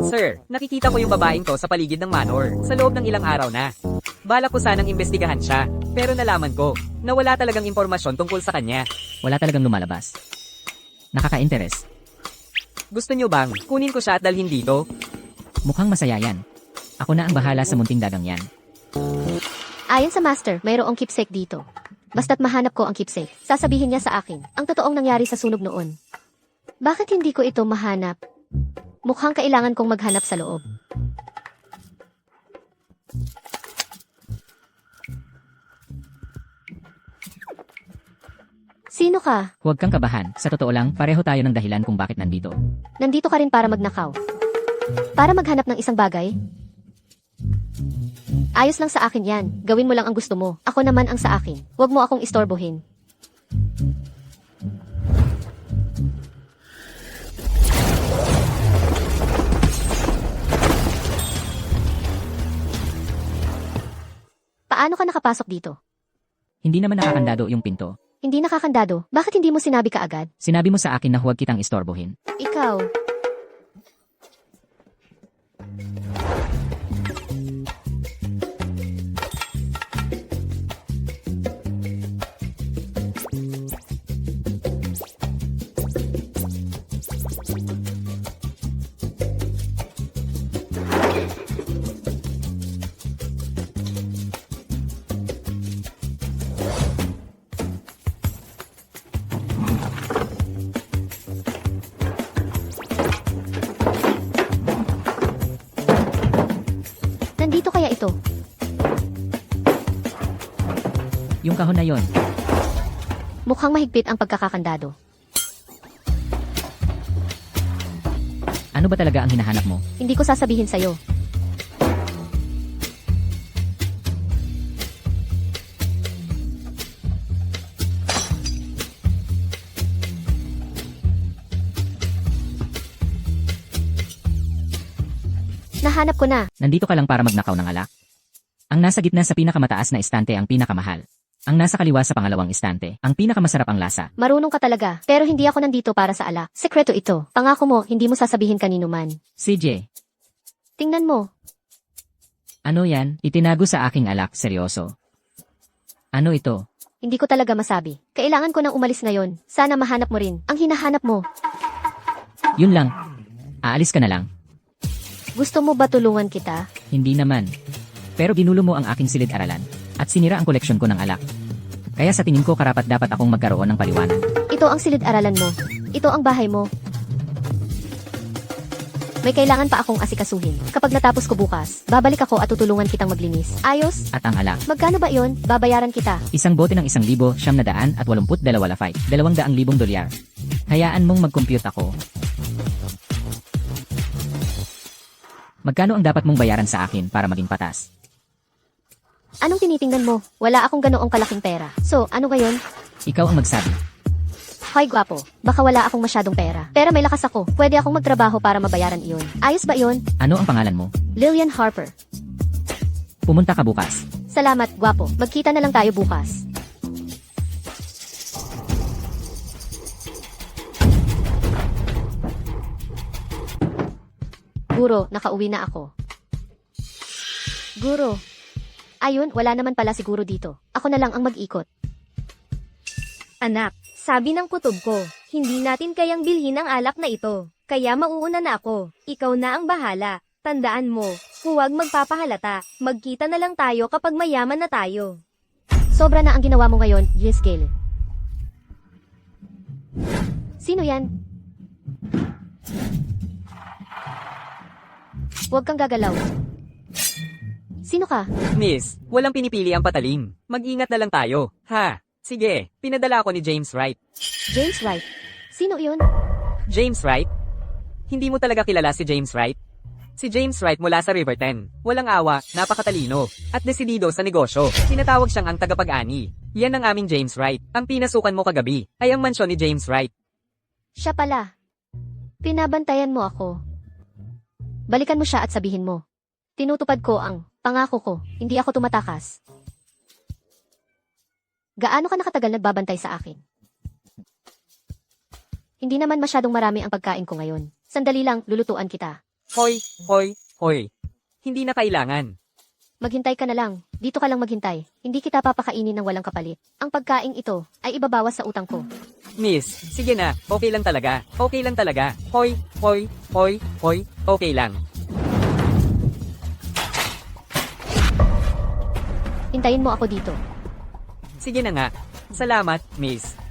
Sir, nakikita ko yung babaeng to sa paligid ng manor, sa loob ng ilang araw na. Balak ko sanang imbestigahan siya, pero nalaman ko na wala talagang impormasyon tungkol sa kanya. Wala talagang lumalabas. Nakaka-interes. Gusto nyo bang kunin ko siya at dalhin dito? Mukhang masaya yan. Ako na ang bahala sa munting dagang yan. Ayon sa master, mayroong keepsake dito. Basta't mahanap ko ang keepsake, sasabihin niya sa akin ang totoong nangyari sa sunog noon. Bakit hindi ko ito mahanap? Mukhang kailangan kong maghanap sa loob. Sino ka? Huwag kang kabahan. Sa totoo lang, pareho tayo ng dahilan kung bakit nandito. Nandito ka rin para magnakaw. Para maghanap ng isang bagay? Ayos lang sa akin yan. Gawin mo lang ang gusto mo. Ako naman ang sa akin. Huwag mo akong istorbohin. Paano ka nakapasok dito? Hindi naman nakakandado yung pinto. Hindi nakakandado. Bakit hindi mo sinabi kaagad? Sinabi mo sa akin na huwag kitang istorbohin. Ikaw. Nandito kaya ito? Yung kahon na yon. Mukhang mahigpit ang pagkakakandado. Ano ba talaga ang hinahanap mo? Hindi ko sasabihin sa'yo. Nahanap ko na. Nandito ka lang para magnakaw ng alak. Ang nasa gitna sa pinakamataas na estante ang pinakamahal. Ang nasa kaliwa sa pangalawang estante, ang pinakamasarap ang lasa. Marunong ka talaga. Pero hindi ako nandito para sa alak. Sekreto ito. Pangako mo, hindi mo sasabihin kanino man. CJ, Tingnan mo. ano yan? Itinago sa aking alak, seryoso. Ano ito? Hindi ko talaga masabi. Kailangan ko nang umalis ngayon. Sana mahanap mo rin ang hinahanap mo. Yun lang. Aalis ka na lang. Gusto mo ba tulungan kita? Hindi naman. Pero ginulo mo ang aking silid-aralan. At sinira ang koleksyon ko ng alak. Kaya sa tingin ko karapat-dapat akong magkaroon ng paliwanag. Ito ang silid-aralan mo. Ito ang bahay mo. May kailangan pa akong asikasuhin. Kapag natapos ko bukas, babalik ako at tutulungan kitang maglinis. Ayos? At ang alak. Magkano ba yon? Babayaran kita. Isang bote ng 1,982 lafite. 200,000 dolyar. Hayaan mong mag-compute ako. Magkano ang dapat mong bayaran sa akin para maging patas? Anong tinitingnan mo? Wala akong ganoong kalaking pera. So, ano ngayon? Ikaw ang magsabi. Hoy, gwapo. Baka wala akong masyadong pera. Pero may lakas ako. Pwede akong magtrabaho para mabayaran iyon. Ayos ba iyon? Ano ang pangalan mo? Lillian Harper. Pumunta ka bukas. Salamat, gwapo. Magkita na lang tayo bukas. Guro, nakauwi na ako. Guro. Ayun, wala naman pala si Guro dito. Ako na lang ang mag-ikot. Anak, sabi ng kutob ko, hindi natin kayang bilhin ang alak na ito. Kaya mauuna na ako. Ikaw na ang bahala. Tandaan mo, huwag magpapahalata. Magkita na lang tayo kapag mayaman na tayo. Sobra na ang ginawa mo ngayon, Yeskel. Sino yan? Huwag kang gagalaw. Sino ka? Miss, walang pinipili ang patalim. Mag-ingat na lang tayo. Ha? Sige, pinadala ako ni James Wright. James Wright. Sino yun? James Wright? Hindi mo talaga kilala si James Wright? Si James Wright mula sa Riverton. Walang awa, napakatalino, at desidido sa negosyo. Tinatawag siyang ang tagapag-ani. Yan ang aming James Wright. Ang pinasukan mo kagabi ay ang mansyon ni James Wright. Siya pala. Pinabantayan mo ako. Balikan mo siya at sabihin mo. Tinutupad ko ang pangako ko. Hindi ako tumatakas. Gaano ka nakatagal nagbabantay sa akin? Hindi naman masyadong marami ang pagkain ko ngayon. Sandali lang, lulutuan kita. Hoy, hoy, hoy. Hindi na kailangan. Maghintay ka na lang. Dito ka lang maghintay. Hindi kita papakainin ng walang kapalit. Ang pagkaing ito ay ibabawas sa utang ko. Miss, sige na, okay lang talaga. Okay lang talaga. Hoy, hoy, hoy, hoy, okay lang. Hintayin mo ako dito. Sige na nga. Salamat, miss.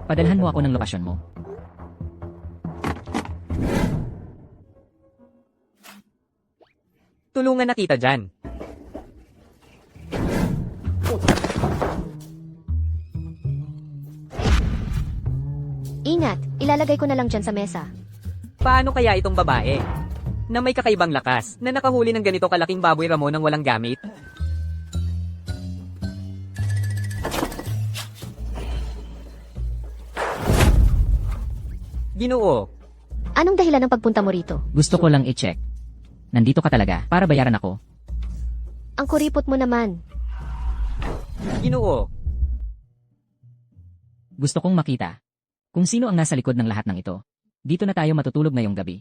Padalhan mo ako ng lokasyon mo. Tulungan na kita dyan. Ingat, ilalagay ko na lang dyan sa mesa. Paano kaya itong babae? Na may kakaibang lakas, na nakahuli ng ganito kalaking baboy ramo ng walang gamit? Ginoo, Anong dahilan ng pagpunta mo rito? Gusto ko lang i-check. Nandito ka talaga para bayaran ako. Ang kuripot mo naman. Ginoo, Gusto kong makita kung sino ang nasa likod ng lahat ng ito. Dito na tayo matutulog ngayong gabi.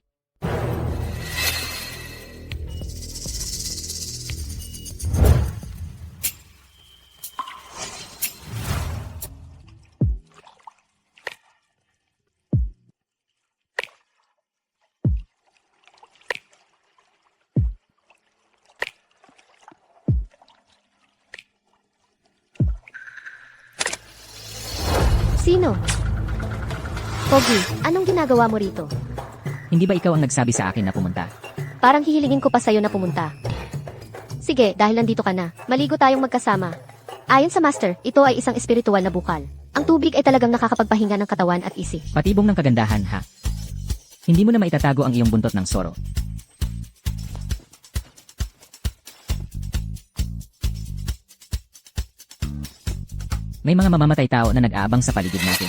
Sino? Pogi, anong ginagawa mo rito? Hindi ba ikaw ang nagsabi sa akin na pumunta? Parang hihilingin ko pa sa'yo na pumunta. Sige, dahil nandito ka na, maligo tayong magkasama. Ayon sa master, ito ay isang espiritual na bukal. Ang tubig ay talagang nakakapagpahinga ng katawan at isip. Patibong ng kagandahan ha. Hindi mo na maitatago ang iyong buntot ng soro. May mga mamamatay tao na nag-aabang sa paligid natin.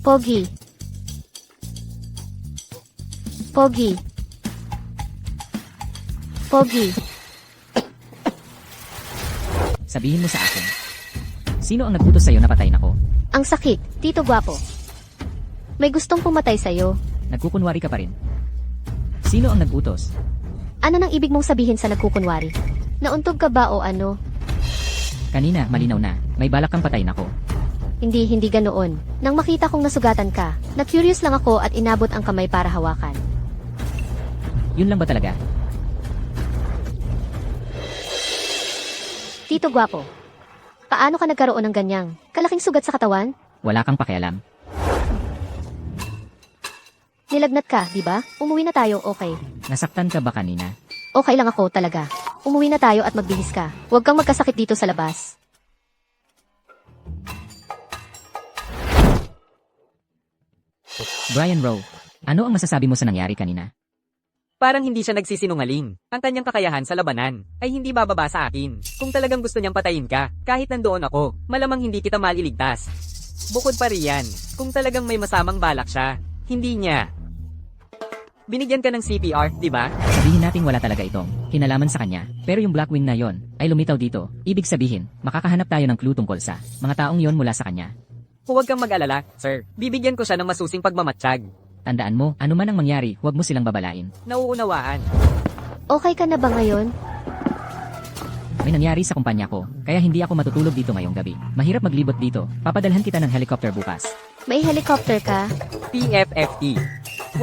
Pogi. Pogi. Pogi. Sabihin mo sa akin. Sino ang nag-utos sa'yo na patayin ako? Ang sakit, Tito Gwapo. May gustong pumatay sa'yo. Nagkukunwari ka pa rin. Sino ang nag-utos? Ano nang ibig mong sabihin sa nagkukunwari? Nauntog ka ba o ano? Kanina, malinaw na. May balak kang patayin ako. Hindi ganoon. Nang makita kong nasugatan ka, na-curious lang ako at inabot ang kamay para hawakan. Yun lang ba talaga? Tito Gwapo, paano ka nagkaroon ng ganyang kalaking sugat sa katawan? Wala kang pakialam. Nilagnat ka, di ba? Umuwi na tayo, okay. Nasaktan ka ba kanina? Okay lang ako talaga. Umuwi na tayo at magbihis ka. Huwag kang magkasakit dito sa labas. Brian Rowe, ano ang masasabi mo sa nangyari kanina? parang hindi siya nagsisinungaling. Ang kanyang kakayahan sa labanan ay hindi bababa sa akin. Kung talagang gusto niyang patayin ka, kahit nandoon ako, malamang hindi kita maliligtas. Bukod pa riyan, kung talagang may masamang balak siya, hindi niya. Binigyan ka ng CPR, di ba? Sabihin nating wala talaga itong kinalaman sa kanya. Pero yung Blackwing na yon ay lumitaw dito. Ibig sabihin, makakahanap tayo ng clue tungkol sa mga taong yon mula sa kanya. Huwag kang mag-alala, sir. Bibigyan ko siya ng masusing pagmamatsyag. Tandaan mo, ano man ang mangyari, huwag mo silang babalain. Nauunawaan. Okay ka na ba ngayon? May nangyari sa kumpanya ko, kaya hindi ako matutulog dito ngayong gabi. Mahirap maglibot dito. Papadalhan kita ng helicopter bukas. May helicopter ka? PFFT.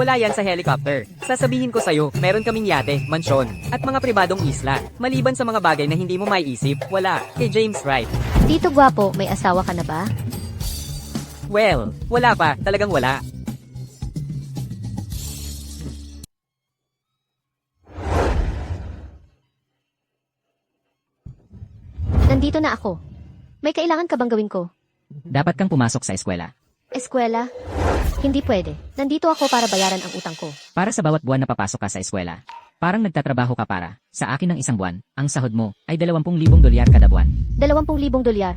Wala yan sa helicopter. Sasabihin ko sa'yo, meron kaming yate, mansyon, at mga pribadong isla. Maliban sa mga bagay na hindi mo maiisip, wala. Kay James Wright. Tito Gwapo, may asawa ka na ba? Well, wala pa. Talagang wala. Nandito na ako. May kailangan ka bang gawin ko? Dapat kang pumasok sa eskwela. Eskwela? Hindi pwede. Nandito ako para bayaran ang utang ko. Para sa bawat buwan na papasok ka sa eskwela. Parang nagtatrabaho ka para. Sa akin ng isang buwan, ang sahod mo ay 20,000 dolyar kada buwan. 20,000 dolyar.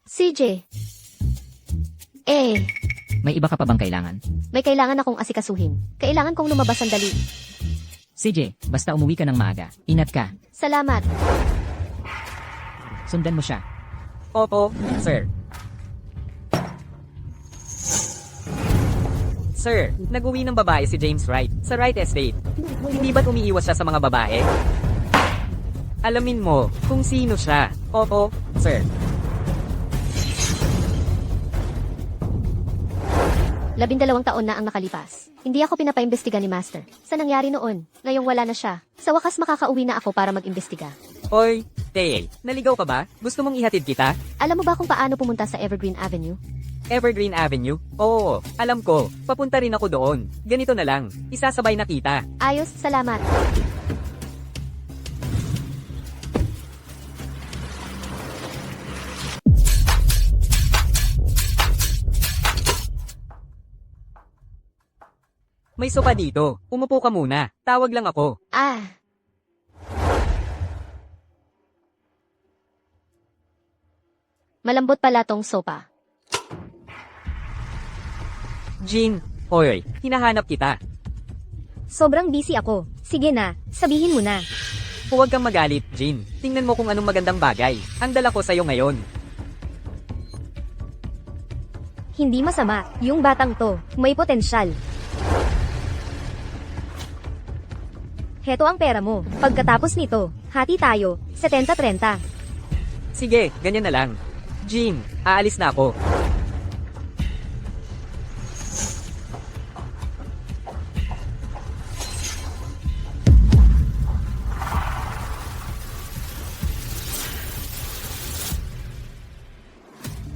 CJ. May iba ka pa bang kailangan? May kailangan akong asikasuhin. Kailangan kong lumabas sandali. CJ, basta umuwi ka ng maaga. Ingat ka. Salamat. Sundan mo siya. Opo, sir. Sir, nag-uwi ng babae si James Wright sa Wright Estate. Hindi ba't umiiwas siya sa mga babae? Alamin mo kung sino siya. Opo, sir. 12 taon na ang nakalipas. Hindi ako pinapaimbestiga ni Master. Sa nangyari noon, ngayong wala na siya. Sa wakas makakauwi na ako para mag-imbestiga. Oy, Tay, naligaw ka ba? Gusto mong ihatid kita? Alam mo ba kung paano pumunta sa Evergreen Avenue? Evergreen Avenue? Oo, alam ko. Papunta rin ako doon. Ganito na lang. Isasabay na kita. Ayos, salamat. May sopa dito. Umupo ka muna. Tawag lang ako. Malambot pala tong sopa. Jean, hoy, hinahanap kita. Sobrang busy ako. Sige na, sabihin mo na. Huwag kang magalit, Jean. Tingnan mo kung anong magandang bagay. Ang dala ko sa'yo ngayon. Hindi masama, yung batang to, may potensyal. Heto ang pera mo. Pagkatapos nito, hati tayo, 70-30. Sige, ganyan na lang. Jean, aalis na ako.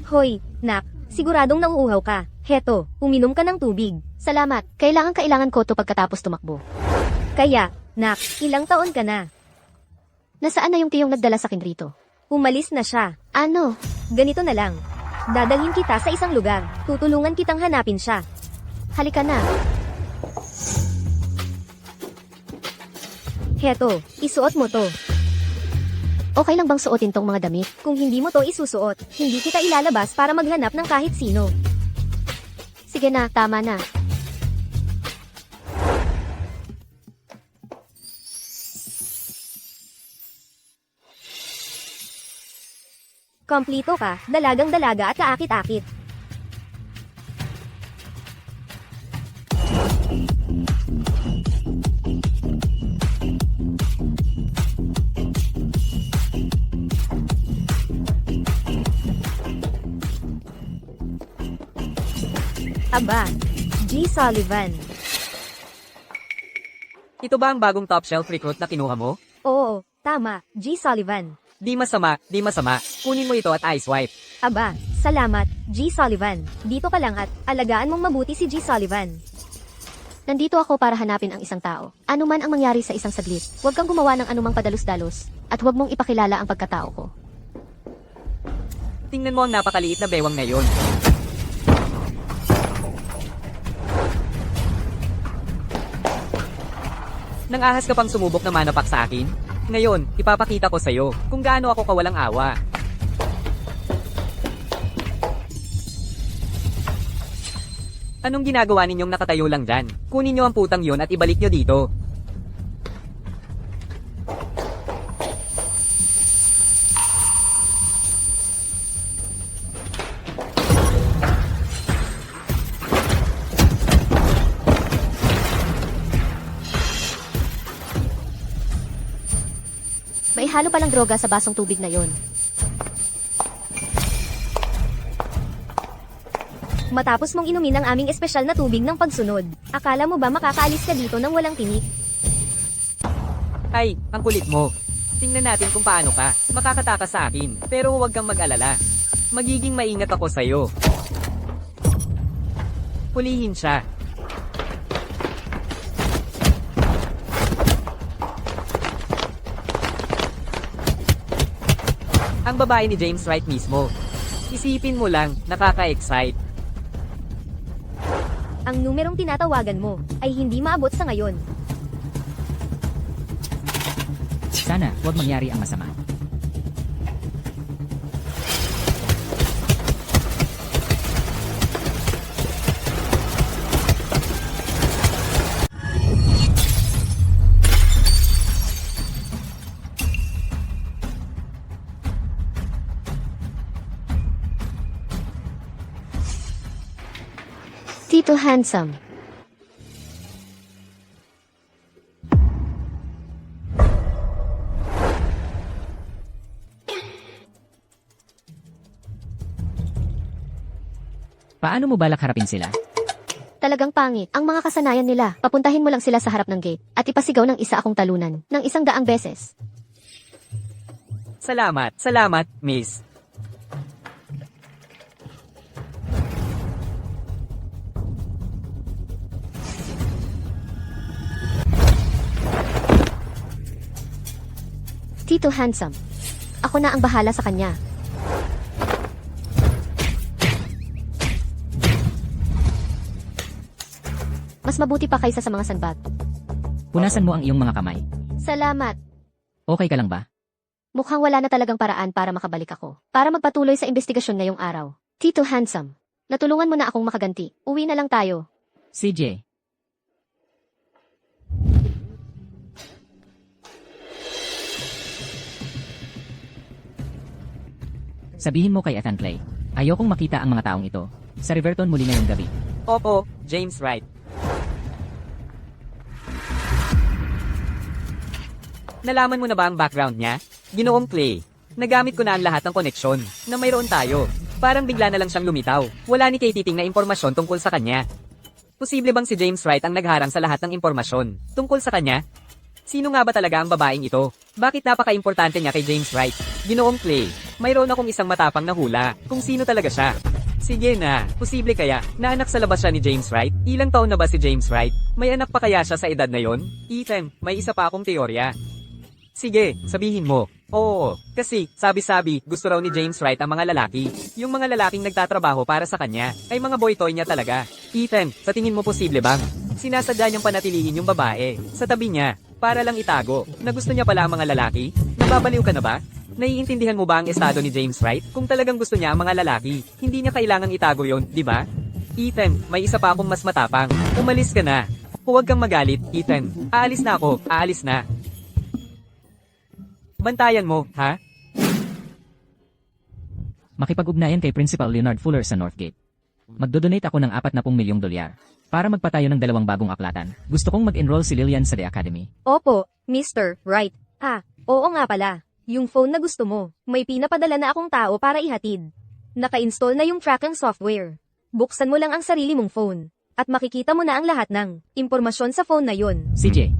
Hoy, nak, siguradong nauuhaw ka. Heto, uminom ka ng tubig. Salamat. Kailangan ko to pagkatapos tumakbo. Kaya, nak, ilang taon ka na? Nasaan na yung tiyong nagdala sa akin rito? Umalis na siya. Ano? Ganito na lang. Dadalhin kita sa isang lugar. Tutulungan kitang hanapin siya. Halika na. Heto, isuot mo to. Okay lang bang suotin tong mga damit? Kung hindi mo to isusuot, hindi kita ilalabas para maghanap ng kahit sino. Sige na, tama na. Kompleto ka, dalagang dalaga at kaakit-akit. Aba, G. Sullivan. Ito ba ang bagong top shelf recruit na kinuha mo? Oo, tama, G. Sullivan. Di masama, di masama. Kunin mo ito at ice wipe. Aba, salamat, G. Sullivan. Dito ka lang at alagaan mong mabuti si G. Sullivan. Nandito ako para hanapin ang isang tao. Ano man ang mangyari sa isang saglit, huwag kang gumawa ng anumang padalos-dalos, at huwag mong ipakilala ang pagkatao ko. Tingnan mo ang napakaliit na bewang na yon. Nang ahas ka pang sumubok na manapak sa akin? Ngayon, ipapakita ko sa'yo kung gaano ako kawalang awa. Anong ginagawa ninyong nakatayo lang dyan? Kunin nyo ang putang yon at ibalik nyo dito. May halo palang droga sa basong tubig na yon. Matapos mong inumin ang aming espesyal na tubig ng pagsunod, akala mo ba makakaalis ka dito ng walang tinik? Ay, ang kulit mo. Tingnan natin kung paano ka. Makakatakas sa akin. Pero huwag kang mag-alala. Magiging maingat ako sa'yo. Pulihin siya. Ang babae ni James Wright mismo. Isipin mo lang, nakaka-excite. Ang numerong tinatawagan mo ay hindi maabot sa ngayon. Sana, huwag mangyari ang masama. Tito Handsome. Paano mo balak harapin sila? Talagang pangit. Ang mga kasanayan nila. Papuntahin mo lang sila sa harap ng gate at ipasigaw ng isa akong talunan ng 100 beses. Salamat, salamat, miss. Tito Handsome. Ako na ang bahala sa kanya. Mas mabuti pa kaysa sa mga sandbag. Punasan mo ang iyong mga kamay. Salamat. Okay ka lang ba? Mukhang wala na talagang paraan para makabalik ako. Para magpatuloy sa investigasyon ngayong araw. Tito Handsome. Natulungan mo na akong makaganti. Uwi na lang tayo. CJ. Sabihin mo kay Ethan Clay. Ayokong makita ang mga taong ito. Sa Riverton muli ngayong gabi. Opo, James Wright. Nalaman mo na ba ang background niya? Ginoong Clay. Nagamit ko na ang lahat ng koneksyon na mayroon tayo. Parang bigla na lang siyang lumitaw. Wala ni Kay titing na impormasyon tungkol sa kanya. Posible bang si James Wright ang nagharang sa lahat ng impormasyon tungkol sa kanya? Sino nga ba talaga ang babaeng ito? Bakit napaka-importante niya kay James Wright? Ginoong Clay, mayroon akong isang matapang na hula kung sino talaga siya. Sige na, posible kaya na anak sa labas siya ni James Wright? Ilang taon na ba si James Wright? May anak pa kaya siya sa edad na yon? Ethan, may isa pa akong teorya. Sige, sabihin mo. Oo, kasi, sabi-sabi, gusto raw ni James Wright ang mga lalaki. Yung mga lalaking nagtatrabaho para sa kanya, ay mga boy toy niya talaga. Ethan, sa tingin mo posible bang? Sinasadya niyang panatilihin yung babae, sa tabi niya, para lang itago, na gusto niya pala ang mga lalaki? Nababaliw ka na ba? Naiintindihan mo ba ang estado ni James Wright? Kung talagang gusto niya ang mga lalaki, hindi niya kailangang itago yon, di ba? Ethan, may isa pa akong mas matapang. Umalis ka na. Huwag kang magalit, Ethan. Aalis na ako, aalis na. Bantayan mo, ha? Makipag-ugnayan kay Principal Leonard Fuller sa Northgate. Magdodonate ako ng 40 milyong dolyar para magpatayo ng 2 bagong aklatan. Gusto kong mag-enroll si Lillian sa The Academy. Opo, Mr. Wright. Oo nga pala. Yung phone na gusto mo, may pinapadala na akong tao para ihatid. Naka-install na yung tracking software. Buksan mo lang ang sarili mong phone, at makikita mo na ang lahat ng impormasyon sa phone na yon. CJ.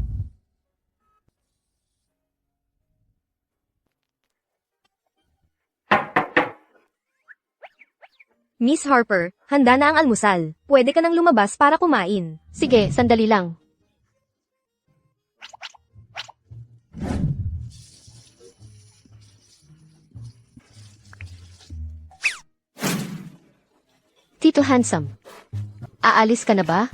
Miss Harper, handa na ang almusal. Pwede ka nang lumabas para kumain. Sige, sandali lang. Tito Handsome, aalis ka na ba?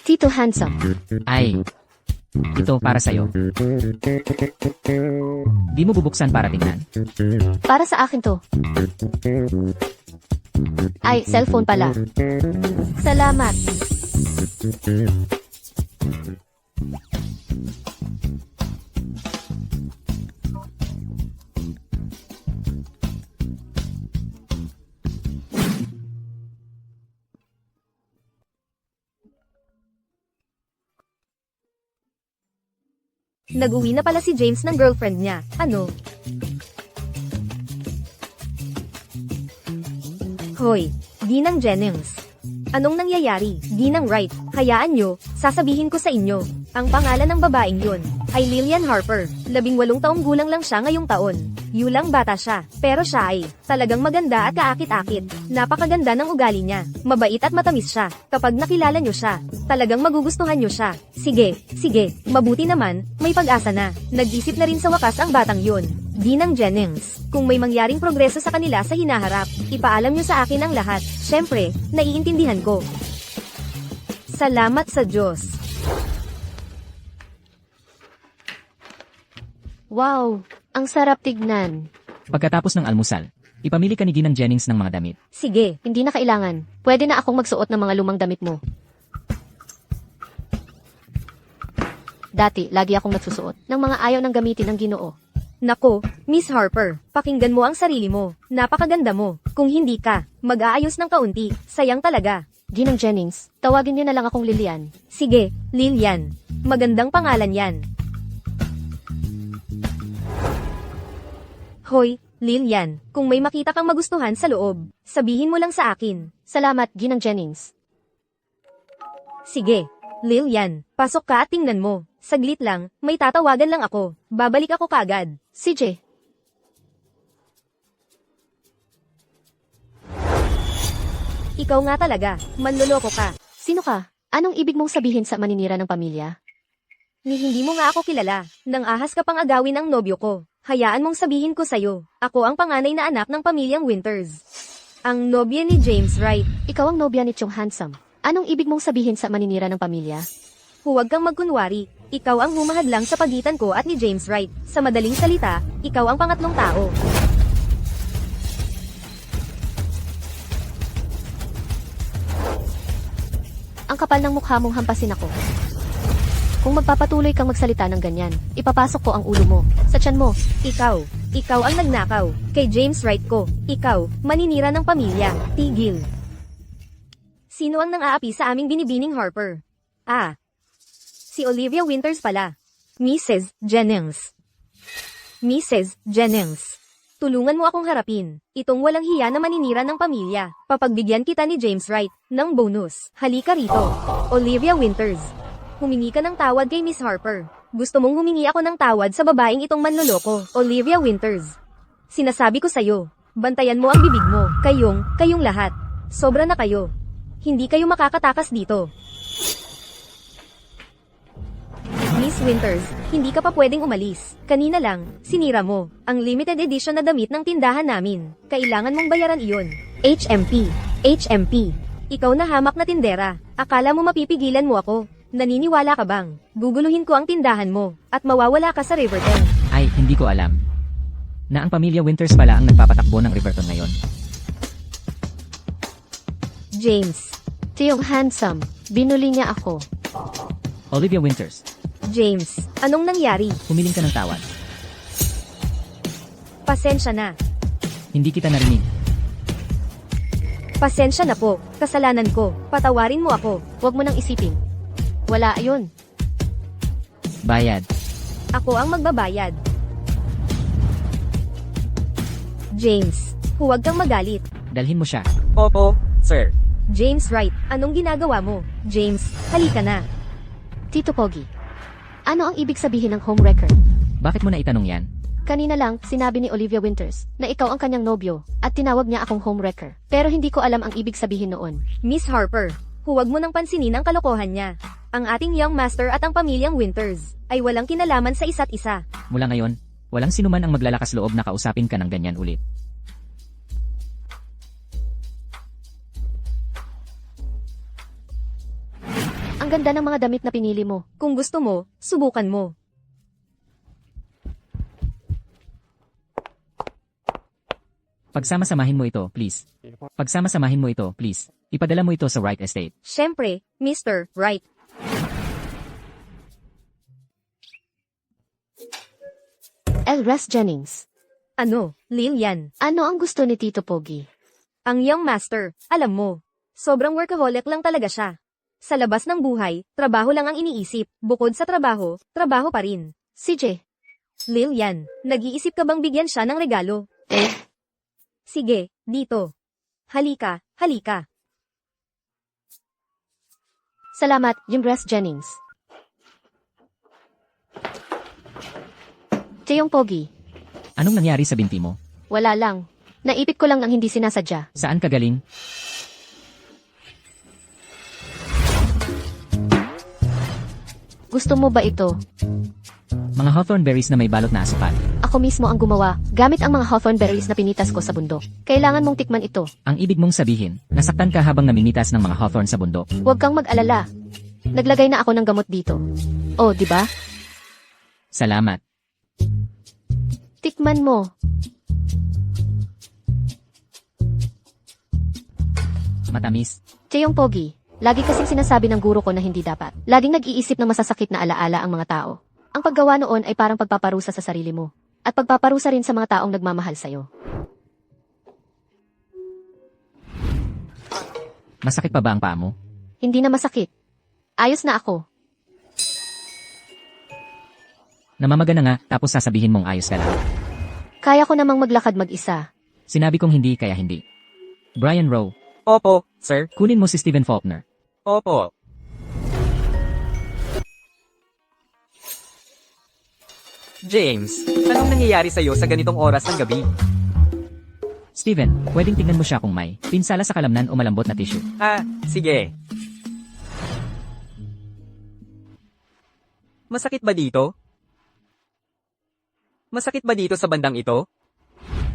Tito Handsome, Ay, ito para sa'yo. Di mo bubuksan para tingnan. para sa akin to. Ay, cellphone pala. Salamat. Nag-uwi na pala si James ng girlfriend niya. Ano? Hoy, Ginang Jennings. Anong nangyayari? Ginang Wright, hayaan nyo, sasabihin ko sa inyo. Ang pangalan ng babaeng yun ay Lillian Harper. 18 taong gulang lang siya ngayong taon. Yulang bata siya, pero siya ay talagang maganda at kaakit-akit. Napakaganda ng ugali niya. Mabait at matamis siya. Kapag nakilala nyo siya, talagang magugustuhan nyo siya. Sige, mabuti naman, may pag-asa na. Nag-isip na rin sa wakas ang batang yun. Ginang Jennings, kung may mangyaring progreso sa kanila sa hinaharap, ipaalam nyo sa akin ang lahat. Syempre, naiintindihan ko. Salamat sa Diyos. Wow, ang sarap tignan. Pagkatapos ng almusal, ipamili ka ni Ginang Jennings ng mga damit. Sige, Hindi na kailangan. Pwede na akong magsuot ng mga lumang damit mo. Dati, lagi akong nagsusuot ng mga ayaw ng gamitin ng Ginoo. nako, Miss Harper, pakinggan mo ang sarili mo. Napakaganda mo. Kung hindi ka, mag-aayos ng kaunti. Sayang talaga. Ginang Jennings, tawagin niyo na lang akong Lilian. Sige, Lilian. Magandang pangalan yan. Hoy, Lilian, kung may makita kang magustuhan sa loob, sabihin mo lang sa akin. Salamat, Ginang Jennings. Sige, Lilian, pasok ka at tingnan mo. Saglit lang, may tatawagan lang ako. Babalik ako kaagad. CJ, Ikaw nga talaga, manloloko ka. sino ka? Anong ibig mong sabihin sa maninira ng pamilya? Ni hindi mo nga ako kilala. Nang ahas ka pang agawin ang nobyo ko. Hayaan mong sabihin ko sa'yo. Ako ang panganay na anak ng pamilyang Winters. Ang nobya ni James Wright. Ikaw ang nobya ni Chong Handsome. Anong ibig mong sabihin sa maninira ng pamilya? Huwag kang magkunwari. Ikaw ang humahadlang sa pagitan ko at ni James Wright. Sa madaling salita, ikaw ang pangatlong tao. Ang kapal ng mukha mong hampasin ako. Kung magpapatuloy kang magsalita ng ganyan, ipapasok ko ang ulo mo sa tiyan mo. Ikaw ang nagnakaw. Kay James Wright ko. Ikaw, maninira ng pamilya. Tigil. Sino ang nang-aapi sa aming binibining Harper? Ah. Si Olivia Winters pala. Mrs. Jennings. Mrs. Jennings. Tulungan mo akong harapin. Itong walang hiya na maninira ng pamilya. Papagbigyan kita ni James Wright ng bonus. Halika rito. Olivia Winters. Humingi ka ng tawad kay Miss Harper. Gusto mong humingi ako ng tawad sa babaeng itong manloloko, Olivia Winters. Sinasabi ko sa'yo, bantayan mo ang bibig mo, kayong lahat. Sobra na kayo. Hindi kayo makakatakas dito. Miss Winters, hindi ka pa pwedeng umalis. Kanina lang, sinira mo ang limited edition na damit ng tindahan namin. Kailangan mong bayaran iyon. HMP. Ikaw na hamak na tindera. Akala mo mapipigilan mo ako? Naniniwala ka bang? Guguluhin ko ang tindahan mo, at mawawala ka sa Riverton. Ay, hindi ko alam. Na ang pamilya Winters pala ang nagpapatakbo ng Riverton ngayon. James. Tiyong Handsome, binuli niya ako. Olivia Winters, James, anong nangyari? humiling ka ng tawad. Pasensya na. Hindi kita narinig. Pasensya na po. Kasalanan ko. Patawarin mo ako. Huwag mo nang isipin. Wala ayun. Bayad. Ako ang magbabayad. James, huwag kang magalit. Dalhin mo siya. Opo, sir. James Wright, anong ginagawa mo? James, halika na. Tito Pogi, ano ang ibig sabihin ng home wrecker? Bakit mo na itanong yan? Kanina lang, sinabi ni Olivia Winters na ikaw ang kanyang nobyo at tinawag niya akong home wrecker. Pero hindi ko alam ang ibig sabihin noon. Miss Harper, huwag mo nang pansinin ang kalokohan niya. Ang ating young master at ang pamilyang Winters ay walang kinalaman sa isa't isa. Mula ngayon, walang sinuman ang maglalakas loob na kausapin ka ng ganyan ulit. Ang ganda ng mga damit na pinili mo. Kung gusto mo, subukan mo. Pagsama-samahin mo ito, please. Pagsama-samahin mo ito, please. Ipadala mo ito sa Wright Estate. Siyempre, Mr. Wright. Elres Jennings. Ano, Lillian? Ano ang gusto ni Tito Pogi? Ang young master, alam mo, sobrang workaholic lang talaga siya. Sa labas ng buhay, trabaho lang ang iniisip. Bukod sa trabaho, trabaho pa rin. CJ. Lillian, nag-iisip ka bang bigyan siya ng regalo? Sige, dito. Halika, halika. Salamat, Elres Jennings. Cheyong Pogi. Anong nangyari sa binti mo? Wala lang. Naipit ko lang ng hindi sinasadya. Saan ka galing? Gusto mo ba ito? Mga hawthorn berries na may balot na asukal. Ako mismo ang gumawa, gamit ang mga hawthorn berries na pinitas ko sa bundok. Kailangan mong tikman ito. Ang ibig mong sabihin, nasaktan ka habang namimitas ng mga hawthorn sa bundok. Huwag kang mag-alala. Naglagay na ako ng gamot dito. Oh, di ba? Salamat. Tikman mo. Matamis. Cheyong Pogi, lagi kasing sinasabi ng guro ko na hindi dapat. Laging nag-iisip ng masasakit na alaala ang mga tao. Ang paggawa noon ay parang pagpaparusa sa sarili mo. At pagpaparusa rin sa mga taong nagmamahal sa'yo. Masakit pa ba ang paa mo? Hindi na masakit. Ayos na ako. Namamaga na nga, tapos sasabihin mong ayos ka lang. Kaya ko namang maglakad mag-isa. Sinabi kong hindi kaya hindi. Brian Rowe, Opo, sir. kunin mo si Stephen Faulkner. Opo. James, anong nangyayari sa'yo sa ganitong oras ng gabi? Steven, pwedeng tingnan mo siya kung may pinsala sa kalamnan o malambot na tissue. Sige. Masakit ba dito? Masakit ba dito sa bandang ito?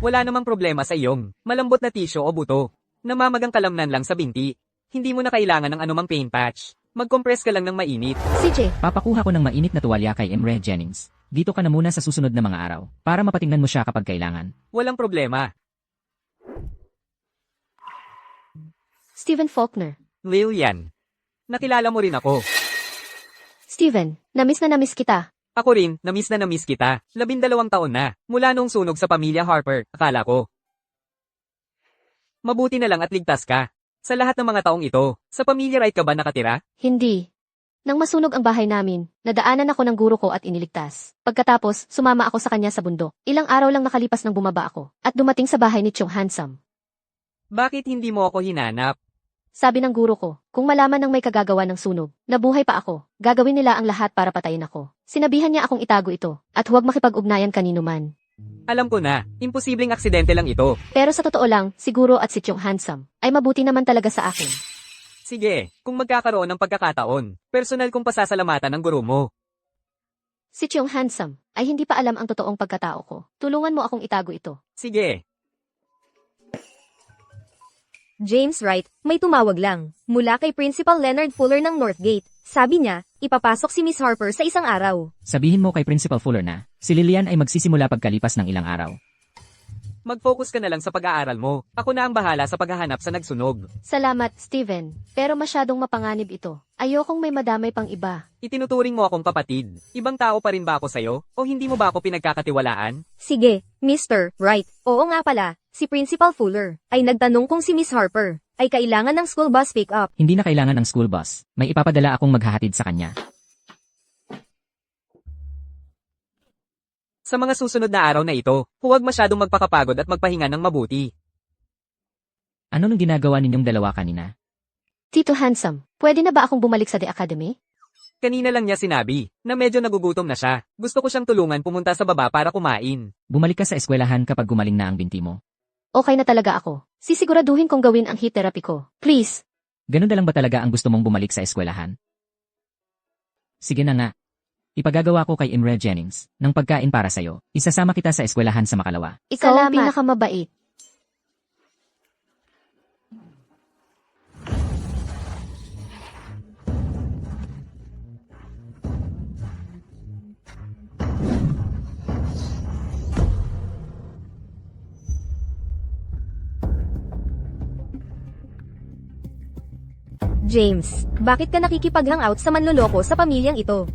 Wala namang problema sa iyong malambot na tissue o buto. Namamagang kalamnan lang sa binti. Hindi mo na kailangan ng anumang pain patch. Mag-compress ka lang ng mainit. CJ, Papakuha ko ng mainit na tuwalya kay Emre Jennings. Dito ka na muna sa susunod na mga araw, para mapatingnan mo siya kapag kailangan. Walang problema. Stephen Faulkner. Lillian, nakilala mo rin ako. Steven, namiss na namiss kita. Ako rin, na miss kita. 12 taon na, mula nung sunog sa pamilya Harper, akala ko. Mabuti na lang at ligtas ka. Sa lahat ng mga taong ito, sa pamilya Wright ka ba nakatira? Hindi. Nang masunog ang bahay namin, nadaanan ako ng guro ko at iniligtas. Pagkatapos, sumama ako sa kanya sa bundok. Ilang araw lang nakalipas nang bumaba ako, at dumating sa bahay ni Chong Handsome. Bakit hindi mo ako hinanap? Sabi ng guro ko, kung malaman ng may kagagawa ng sunog, nabuhay pa ako, gagawin nila ang lahat para patayin ako. Sinabihan niya akong itago ito, at huwag makipag-ugnayan kanino man. Alam ko na, imposibleng aksidente lang ito. Pero sa totoo lang, siguro at si Chong Handsome, ay mabuti naman talaga sa akin. Sige, kung magkakaroon ng pagkakataon, personal kong pasasalamatan ng guro mo. Si Chong Handsome, ay hindi pa alam ang totoong pagkatao ko. Tulungan mo akong itago ito. Sige, James Wright, may tumawag lang. Mula kay Principal Leonard Fuller ng Northgate. Sabi niya, ipapasok si Miss Harper sa isang araw. Sabihin mo kay Principal Fuller na, si Lillian ay magsisimula pagkalipas ng ilang araw. mag-focus ka na lang sa pag-aaral mo. Ako na ang bahala sa paghahanap sa nagsunog. Salamat, Steven. Pero masyadong mapanganib ito. Ayokong may madamay pang iba. Itinuturing mo akong kapatid. Ibang tao pa rin ba ako sa'yo? O hindi mo ba ako pinagkakatiwalaan? Sige, Mr. Wright. Oo nga pala, si Principal Fuller ay nagtanong kung si Miss Harper ay kailangan ng school bus pick-up. Hindi na kailangan ng school bus. May ipapadala akong maghahatid sa kanya. Sa mga susunod na araw na ito, huwag masyadong magpakapagod at magpahinga ng mabuti. Ano nung ginagawa ninyong dalawa kanina? Tito Handsome, pwede na ba akong bumalik sa The Academy? Kanina lang niya sinabi na medyo nagugutom na siya. Gusto ko siyang tulungan pumunta sa baba para kumain. Bumalik ka sa eskwelahan kapag gumaling na ang binti mo. Okay na talaga ako. Sisiguraduhin kong gawin ang heat therapy ko. Please. Ganun na lang ba talaga ang gusto mong bumalik sa eskwelahan? Sige na nga. Ipagagawa ko kay Imre Jennings ng pagkain para sa'yo. Isasama kita sa eskwelahan sa Makalawa. Ikaw ang Salamat. pinakamabait. James, bakit ka nakikipag-hangout sa manloloko sa pamilyang ito?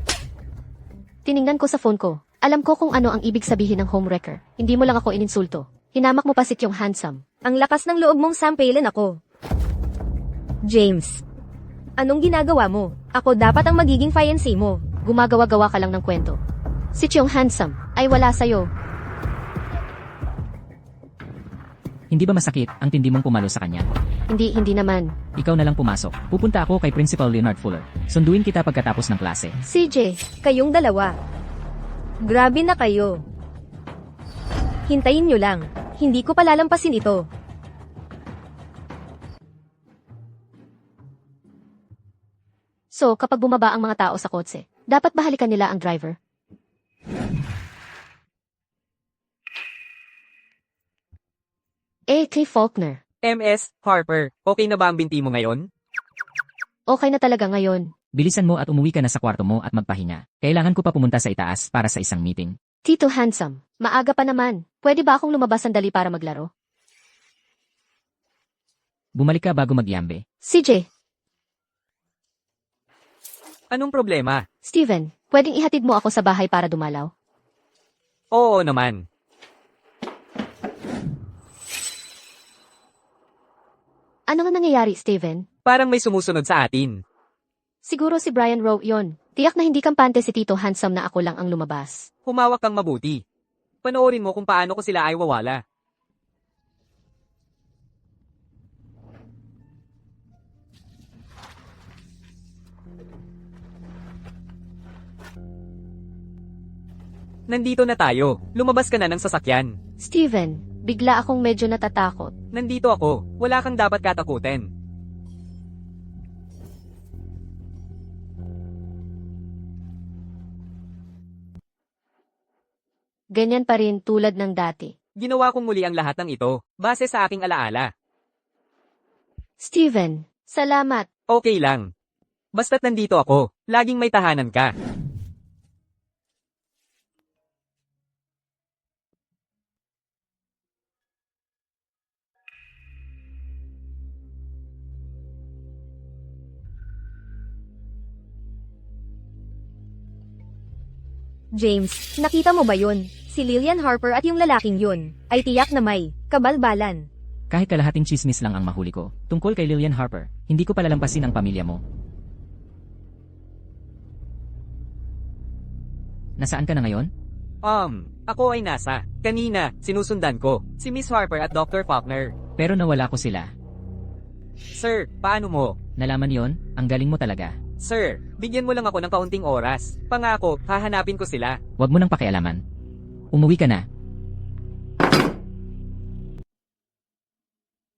Tiningnan ko sa phone ko. Alam ko kung ano ang ibig sabihin ng homewrecker. Hindi mo lang ako ininsulto. Hinamak mo pa si Kyung handsome. Ang lakas ng loob mong sampalan ako. James, anong ginagawa mo? Ako dapat ang magiging fiancé mo. Gumagawa-gawa ka lang ng kwento. Si Kyung handsome ay wala sa'yo. Hindi ba masakit ang tindi mong pumalo sa kanya? Hindi naman. Ikaw na lang pumasok. Pupunta ako kay Principal Leonard Fuller. Sunduin kita pagkatapos ng klase. CJ, Kayong dalawa. Grabe na kayo. Hintayin nyo lang. Hindi ko palalampasin ito. so kapag bumaba ang mga tao sa kotse, dapat bahalikan nila ang driver? Kay Faulkner. MS, Harper, okay na ba ang binti mo ngayon? Okay na talaga ngayon. Bilisan mo at umuwi ka na sa kwarto mo at magpahinga. Kailangan ko pa pumunta sa itaas para sa isang meeting. Tito handsome, maaga pa naman. Pwede ba akong lumabas sandali para maglaro? Bumalik ka bago magyambe. CJ, Anong problema? Steven, pwedeng ihatid mo ako sa bahay para dumalaw? Oo naman. Ano nga nangyayari, Steven? Parang may sumusunod sa atin. Siguro si Brian Rowe yon. Tiyak na hindi kampante si Tito handsome na ako lang ang lumabas. Humawak kang mabuti. Panoorin mo kung paano ko sila ay wawala. Nandito na tayo. Lumabas ka na ng sasakyan. Steven, bigla akong medyo natatakot. Nandito ako. Wala kang dapat katakutin. Ganyan pa rin tulad ng dati. Ginawa kong muli ang lahat ng ito, base sa aking alaala. Steven, salamat. Okay lang. Basta't nandito ako, laging may tahanan ka. James, nakita mo ba yun? Si Lillian Harper at yung lalaking yun, ay tiyak na may kabalbalan. Kahit kalahating chismis lang ang mahuli ko, tungkol kay Lillian Harper, hindi ko palalampasin ang pamilya mo. Nasaan ka na ngayon? Ako ay nasa. Kanina, sinusundan ko. Si Miss Harper at Dr. Faulkner. Pero nawala ko sila. Sir, paano mo? Nalaman yon? Ang galing mo talaga. Sir, bigyan mo lang ako ng kaunting oras. Pangako, hahanapin ko sila. Huwag mo nang pakialaman. Umuwi ka na.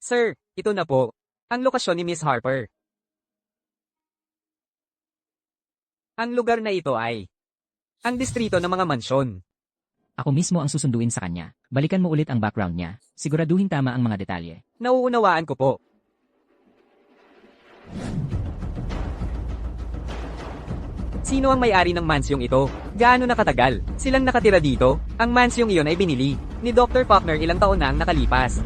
Sir, ito na po. Ang lokasyon ni Miss Harper. Ang lugar na ito ay ang distrito ng mga mansyon. Ako mismo ang susunduin sa kanya. Balikan mo ulit ang background niya. Siguraduhin tama ang mga detalye. Nauunawaan ko po. Sino ang may-ari ng mansyong ito? Gaano nakatagal? Silang nakatira dito? Ang mansyong iyon ay binili ni Dr. Faulkner ilang taon na ang nakalipas.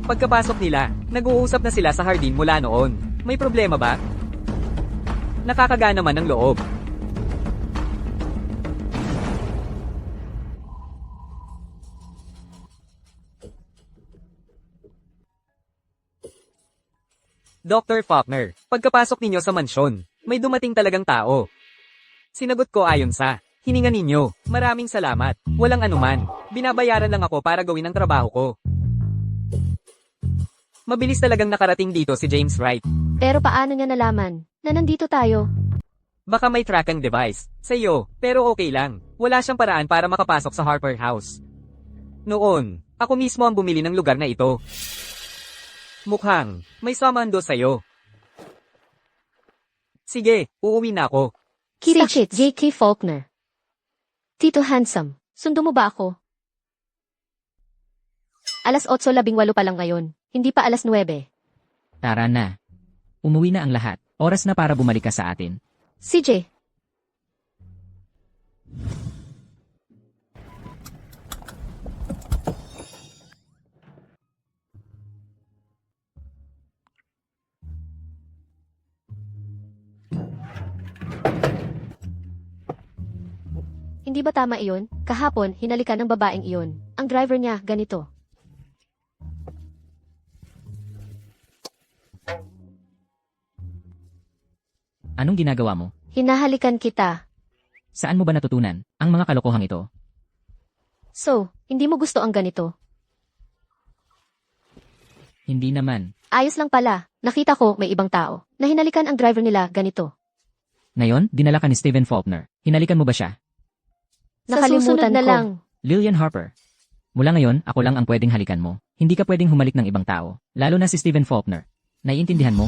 Pagkapasok nila, nag-uusap na sila sa hardin mula noon. May problema ba? Nakakagana man ang loob. Dr. Faulkner, pagkapasok ninyo sa mansyon, may dumating talagang tao. Sinagot ko ayon sa hininga ninyo. Maraming salamat. Walang anuman. Binabayaran lang ako para gawin ang trabaho ko. Mabilis talagang nakarating dito si James Wright. Pero paano niya nalaman na nandito tayo? Baka may tracking device sa iyo, pero okay lang. Wala siyang paraan para makapasok sa Harper House. Noon, ako mismo ang bumili ng lugar na ito. Mukhang may samando sa'yo. Sige, uuwi na ako. Kita J.K. Faulkner. Tito handsome, sundo mo ba ako? Alas 8:18 pa lang ngayon, hindi pa alas 9. Tara na. Umuwi na ang lahat. Oras na para bumalik ka sa atin. CJ, Hindi ba tama iyon? Kahapon, hinalikan ng babaeng iyon. Ang driver niya, ganito. Anong ginagawa mo? Hinahalikan kita. Saan mo ba natutunan ang mga kalokohang ito? So, hindi mo gusto ang ganito? Hindi naman. Ayos lang pala. Nakita ko may ibang tao na hinalikan ang driver nila ganito. Ngayon, dinala ka ni Stephen Faulkner. Hinalikan mo ba siya? Nakalimutan na ko. lang. Lillian Harper. Mula ngayon, ako lang ang pwedeng halikan mo. Hindi ka pwedeng humalik ng ibang tao, lalo na si Stephen Faulkner. Naiintindihan mo?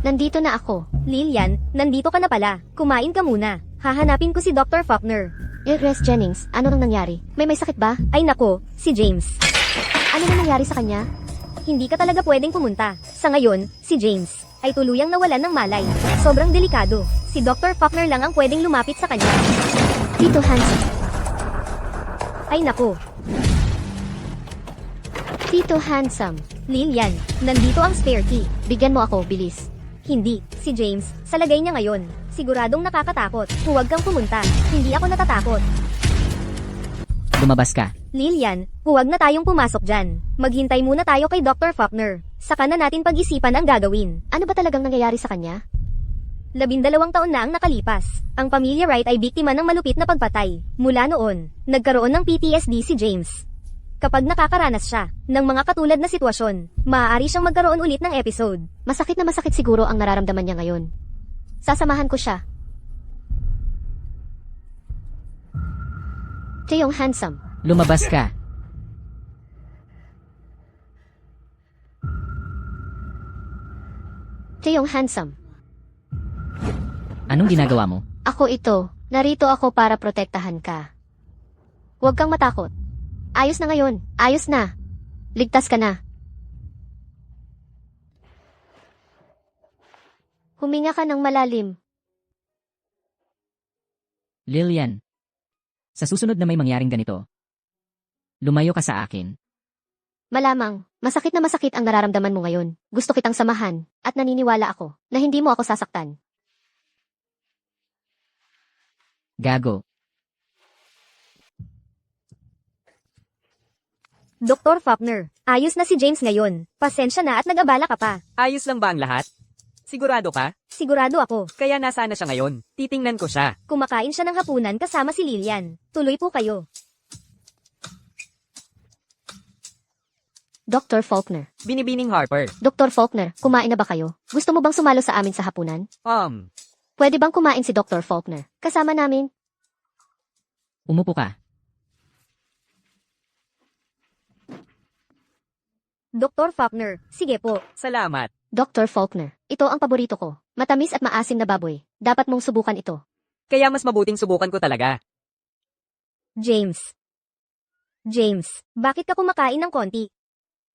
Nandito na ako. Lillian, nandito ka na pala. Kumain ka muna. Hahanapin ko si Dr. Faulkner. Res Jennings, ano nang nangyari? May sakit ba? Ay nako, si James. Ano nang nangyari sa kanya? Hindi ka talaga pwedeng pumunta. Sa ngayon, si James ay tuluyang nawalan ng malay. Sobrang delikado. Si Dr. Faulkner lang ang pwedeng lumapit sa kanya. Tito Handsome. Ay nako, Tito Handsome. Lillian, nandito ang spare key. Bigyan mo ako, bilis. Hindi, si James, sa lagay niya ngayon. Siguradong nakakatakot. Huwag kang pumunta. Hindi ako natatakot. Lumabas ka. Lillian, huwag na tayong pumasok dyan. Maghintay muna tayo kay Dr. Faulkner. Saka na natin pag-isipan ang gagawin. Ano ba talagang nangyayari sa kanya? 12 taon na ang nakalipas. Ang pamilya Wright ay biktima ng malupit na pagpatay. Mula noon, nagkaroon ng PTSD si James. Kapag nakakaranas siya ng mga katulad na sitwasyon, maaari siyang magkaroon ulit ng episode. Masakit na masakit siguro ang nararamdaman niya ngayon. Sasamahan ko siya. Tiyong Handsome. Lumabas ka. Tiyong Handsome. Anong ginagawa mo? Ako ito. Narito ako para protektahan ka. Huwag kang matakot. Ayos na ngayon. Ayos na. Ligtas ka na. Huminga ka ng malalim. Lillian. Sa susunod na may mangyaring ganito, lumayo ka sa akin. Malamang, masakit na masakit ang nararamdaman mo ngayon. Gusto kitang samahan, at naniniwala ako na hindi mo ako sasaktan. Gago. Dr. Faulkner, ayos na si James ngayon. Pasensya na at nag-abala ka pa. Ayos lang ba ang lahat? Sigurado ka? Sigurado ako. Kaya nasaan na siya ngayon? Titingnan ko siya. Kumakain siya ng hapunan kasama si Lillian. Tuloy po kayo. Dr. Faulkner. Binibining Harper. Dr. Faulkner, kumain na ba kayo? Gusto mo bang sumalo sa amin sa hapunan? Pwede bang kumain si Dr. Faulkner? Kasama namin? Umupo ka. Dr. Faulkner, sige po. Salamat. Dr. Faulkner, ito ang paborito ko. Matamis at maasim na baboy. Dapat mong subukan ito. Kaya mas mabuting subukan ko talaga. James. James, bakit ka kumakain ng konti?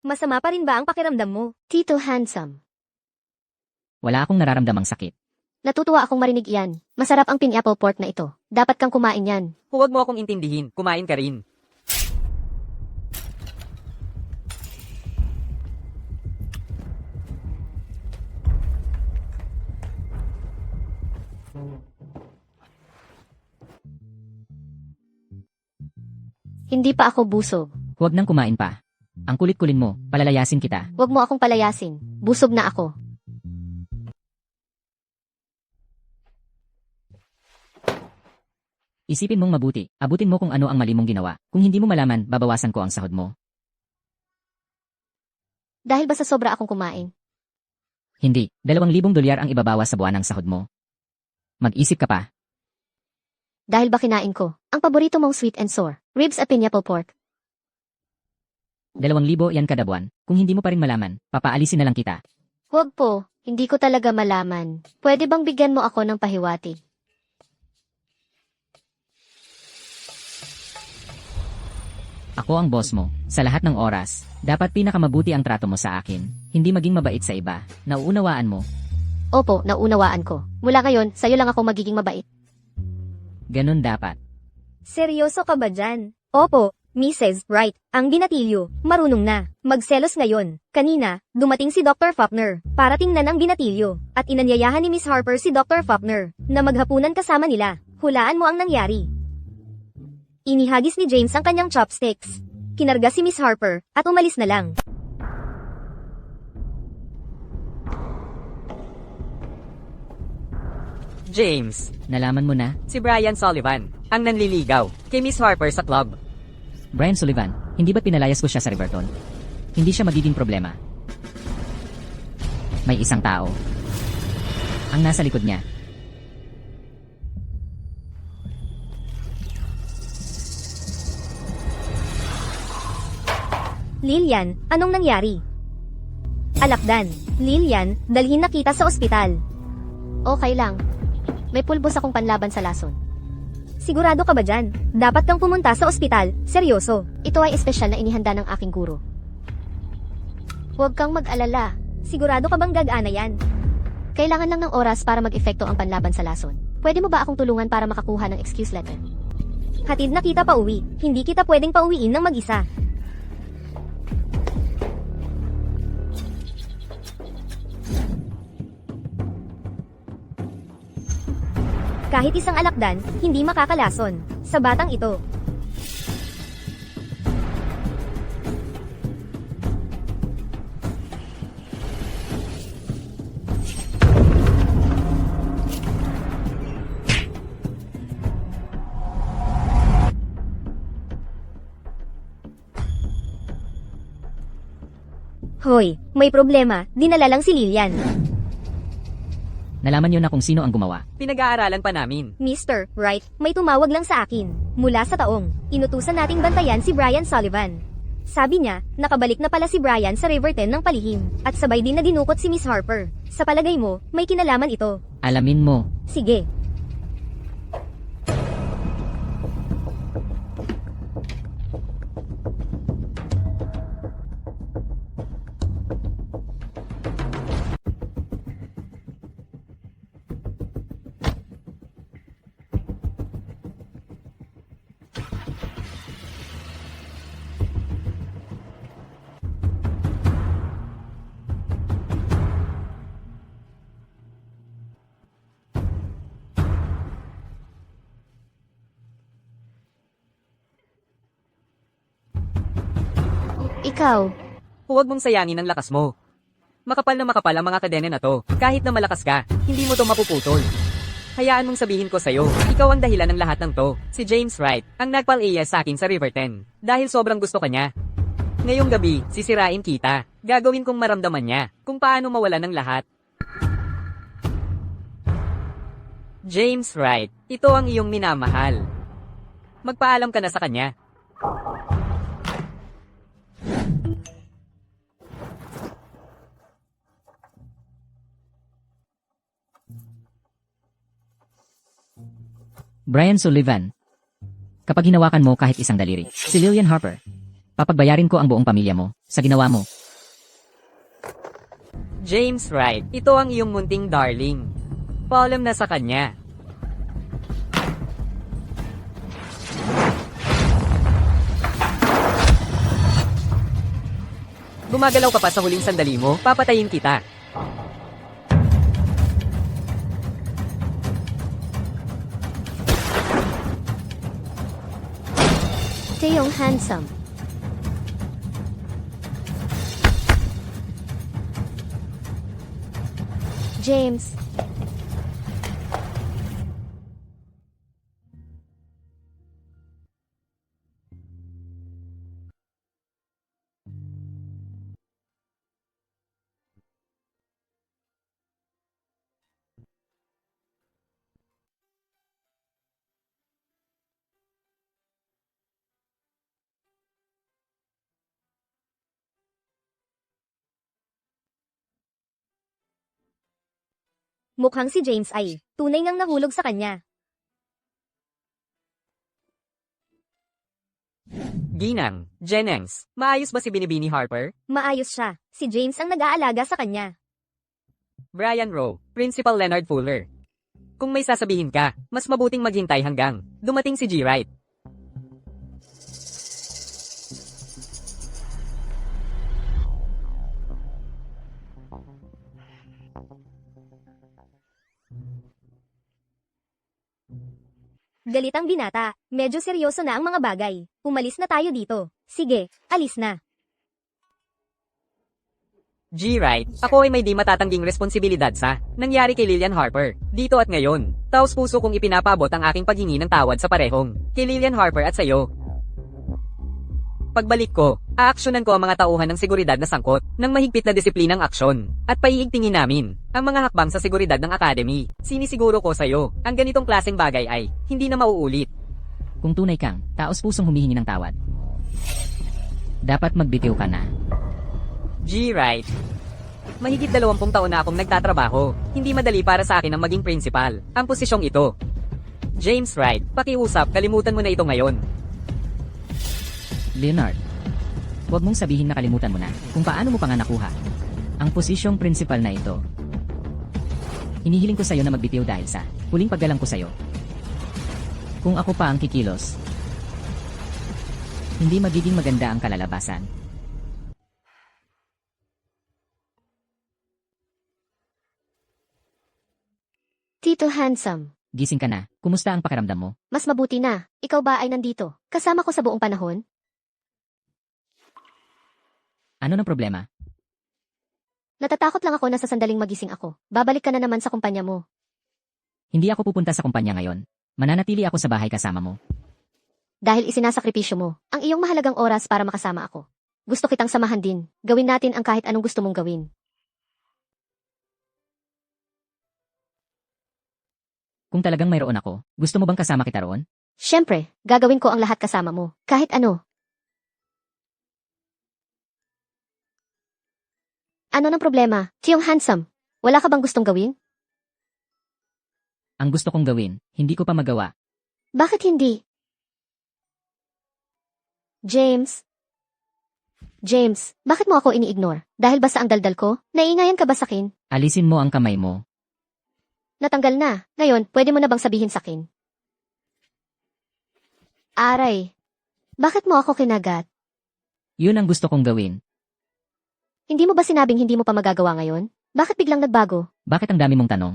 Masama pa rin ba ang pakiramdam mo? Tito Handsome. Wala akong nararamdamang sakit. Natutuwa akong marinig iyan. Masarap ang pineapple pork na ito. Dapat kang kumain yan. Huwag mo akong intindihin. Kumain ka rin. Hindi pa ako busog. Huwag nang kumain pa. Ang kulit-kulin mo, palalayasin kita. Huwag mo akong palayasin. Busog na ako. Isipin mong mabuti. Abutin mo kung ano ang mali mong ginawa. Kung hindi mo malaman, babawasan ko ang sahod mo. Dahil ba sa sobra akong kumain? Hindi. $2,000 ang ibabawas sa buwan ng sahod mo. Mag-isip ka pa. Dahil ba kinain ko ang paborito mong sweet and sour, ribs at pineapple pork? 2,000 yan kada buwan. Kung hindi mo pa rin malaman, papaalisin na lang kita. Huwag po, hindi ko talaga malaman. Pwede bang bigyan mo ako ng pahiwatig? Ako ang boss mo. Sa lahat ng oras, dapat pinakamabuti ang trato mo sa akin. Hindi maging mabait sa iba. Nauunawaan mo. Opo, naunawaan ko. Mula ngayon, sa'yo lang ako magiging mabait. Ganun dapat. Seryoso ka ba dyan? Opo, Mrs. Wright, ang binatilyo, marunong na. Magselos ngayon. Kanina, dumating si Dr. Faulkner para tingnan ang binatilyo at inanyayahan ni Miss Harper si Dr. Faulkner na maghapunan kasama nila. Hulaan mo ang nangyari. Inihagis ni James ang kanyang chopsticks. Kinarga si Miss Harper at umalis na lang. James, Nalaman mo na? si Brian Sullivan, ang nanliligaw kay Miss Harper sa club. Brian Sullivan, hindi ba't pinalayas ko siya sa Riverton? Hindi siya magiging problema. May isang tao. Ang nasa likod niya. Lilian, anong nangyari? Alakdan, Lilian, dalhin na kita sa ospital. Okay lang. May pulbos akong panlaban sa lason. Sigurado ka ba dyan? Dapat kang pumunta sa ospital, seryoso. Ito ay espesyal na inihanda ng aking guro. Huwag kang mag-alala. Sigurado ka bang gagana yan? Kailangan lang ng oras para mag-epekto ang panlaban sa lason. Pwede mo ba akong tulungan para makakuha ng excuse letter? Hatid na kita pa uwi. Hindi kita pwedeng pauwiin ng mag-isa. Kahit isang alakdan, hindi makakalason sa batang ito. Hoy, may problema, dinala lang si Lilian. Nalaman niyo na kung sino ang gumawa. Pinag-aaralan pa namin. Mr. Wright, may tumawag lang sa akin. Mula sa taong, inutusan nating bantayan si Brian Sullivan. Sabi niya, nakabalik na pala si Brian sa Riverton ng palihim, at sabay din na dinukot si Miss Harper. Sa palagay mo, may kinalaman ito. Alamin mo. Sige. Ikaw, Huwag mong sayangin ang lakas mo. Makapal na makapal ang mga kadena na to. Kahit na malakas ka, hindi mo to mapuputol. Hayaan mong sabihin ko sa'yo, ikaw ang dahilan ng lahat ng to. Si James Wright, ang nagpal-iya sa akin sa Riverton. Dahil sobrang gusto ka niya. Ngayong gabi, sisirain kita. Gagawin kong maramdaman niya kung paano mawala ng lahat. James Wright, ito ang iyong minamahal. Magpaalam ka na sa kanya. Brian Sullivan. Kapag hinawakan mo kahit isang daliri, si Lillian Harper, papagbayarin ko ang buong pamilya mo sa ginawa mo. James Wright, ito ang iyong munting darling. Paalam na sa kanya. Gumagalaw ka pa sa huling sandali mo, papatayin kita. Taeyong handsome. James, Mukhang si James ay tunay ngang nahulog sa kanya. Ginang, Jennings, maayos ba si Binibini Harper? Maayos siya. Si James ang nag-aalaga sa kanya. Brian Rowe, Principal Leonard Fuller. Kung may sasabihin ka, mas mabuting maghintay hanggang dumating si G. Wright. Galit ang binata. Medyo seryoso na ang mga bagay. Umalis na tayo dito. Sige, alis na. G. Wright, ako ay may di matatangging responsibilidad sa nangyari kay Lillian Harper, dito at ngayon. Taos puso kong ipinapabot ang aking paghingi ng tawad sa parehong, kay Lillian Harper at sayo. Pagbalik ko, aaksyonan ko ang mga tauhan ng seguridad na sangkot, ng mahigpit na disiplinang aksyon, at paiigtingin namin, ang mga hakbang sa seguridad ng Academy. Sinisiguro ko sayo, ang ganitong klaseng bagay ay, hindi na mauulit. Kung tunay kang, taos pusong humihingi ng tawad, dapat magbitiw ka na. G. Wright. Mahigit 20 taon na akong nagtatrabaho. Hindi madali para sa akin ang maging principal. Ang posisyong ito. James Wright, pakiusap, kalimutan mo na ito ngayon. Leonard, huwag mong sabihin na kalimutan mo na kung paano mo pa nga nakuha ang posisyong principal na ito. Hinihiling ko sa'yo na magbitiw dahil sa huling paggalang ko sa'yo. Kung ako pa ang kikilos, hindi magiging maganda ang kalalabasan. Tito Handsome, Gising ka na, kumusta ang pakiramdam mo? mas mabuti na. Ikaw ba ay nandito? Kasama ko sa buong panahon? Ano ng problema? Natatakot lang ako na sa sandaling magising ako. Babalik ka na naman sa kumpanya mo. Hindi ako pupunta sa kumpanya ngayon. Mananatili ako sa bahay kasama mo. Dahil isinasakripisyo mo ang iyong mahalagang oras para makasama ako. Gusto kitang samahan din. Gawin natin ang kahit anong gusto mong gawin. Kung talagang mayroon ako, gusto mo bang kasama kita roon? Siyempre, gagawin ko ang lahat kasama mo. Kahit ano. Ano ng problema? Tiyong Handsome, wala ka bang gustong gawin? Ang gusto kong gawin, hindi ko pa magawa. Bakit hindi? James? James, bakit mo ako ini-ignore? Dahil ba sa ang daldal ko? Naiingayan ka ba sakin? Alisin mo ang kamay mo. Natanggal na. Ngayon, pwede mo na bang sabihin sakin? Aray. Bakit mo ako kinagat? Yun ang gusto kong gawin. Hindi mo ba sinabing hindi mo pa magagawa ngayon? Bakit biglang nagbago? Bakit ang dami mong tanong?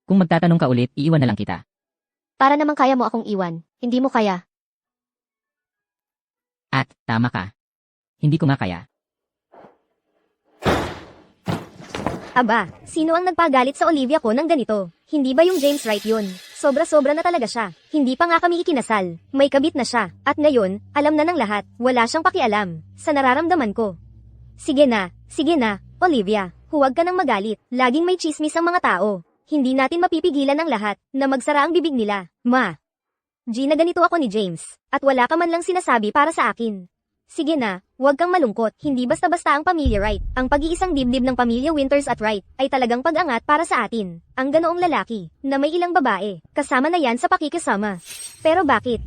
Kung magtatanong ka ulit, iiwan na lang kita. Para naman kaya mo akong iwan. Hindi mo kaya. At, tama ka. Hindi ko nga kaya. Aba, sino ang nagpagalit sa Olivia ko ng ganito? Hindi ba yung James Wright yun? Sobra-sobra na talaga siya. Hindi pa nga kami ikinasal. May kabit na siya. At ngayon, alam na ng lahat. Wala siyang pakialam sa nararamdaman ko. Sige na, Olivia. Huwag ka nang magalit. Laging may chismis ang mga tao. Hindi natin mapipigilan ang lahat na magsara ang bibig nila. Ma. G, na ganito ako ni James. At wala ka man lang sinasabi para sa akin. Sige na, huwag kang malungkot. Hindi basta-basta ang pamilya Wright. Ang pag-iisang dibdib ng pamilya Winters at Wright ay talagang pag-angat para sa atin. Ang ganoong lalaki, na may ilang babae, kasama na yan sa pakikisama. Pero bakit?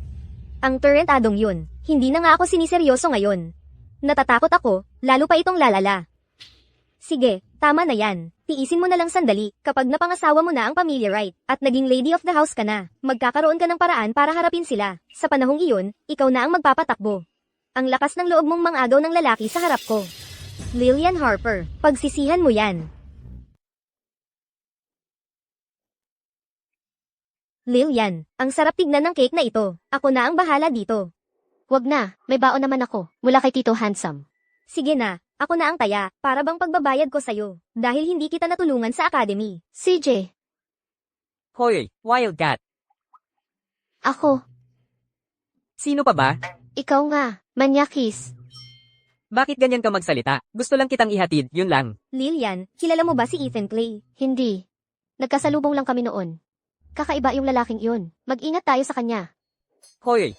Ang turentadong yun, hindi na nga ako siniseryoso ngayon. Natatakot ako, lalo pa itong lalala. Sige, tama na yan. Tiisin mo na lang sandali, kapag napangasawa mo na ang pamilya Wright, at naging lady of the house ka na, magkakaroon ka ng paraan para harapin sila. Sa panahong iyon, ikaw na ang magpapatakbo. Ang lakas ng loob mong mangagaw ng lalaki sa harap ko. Lillian Harper, pagsisihan mo yan. Lillian, ang sarap tignan ng cake na ito. Ako na ang bahala dito. Wag na, may baon naman ako. Mula kay Tito Handsome. Sige na, ako na ang taya, para bang pagbabayad ko sa'yo. Dahil hindi kita natulungan sa academy. CJ, Hoy, Wildcat. ako, Sino pa ba? ikaw nga, Manyakis. Bakit ganyan ka magsalita? Gusto lang kitang ihatid, yun lang. Lillian, kilala mo ba si Ethan Clay? Hindi. Nagkasalubong lang kami noon. Kakaiba yung lalaking iyon. Mag-ingat tayo sa kanya. Hoy.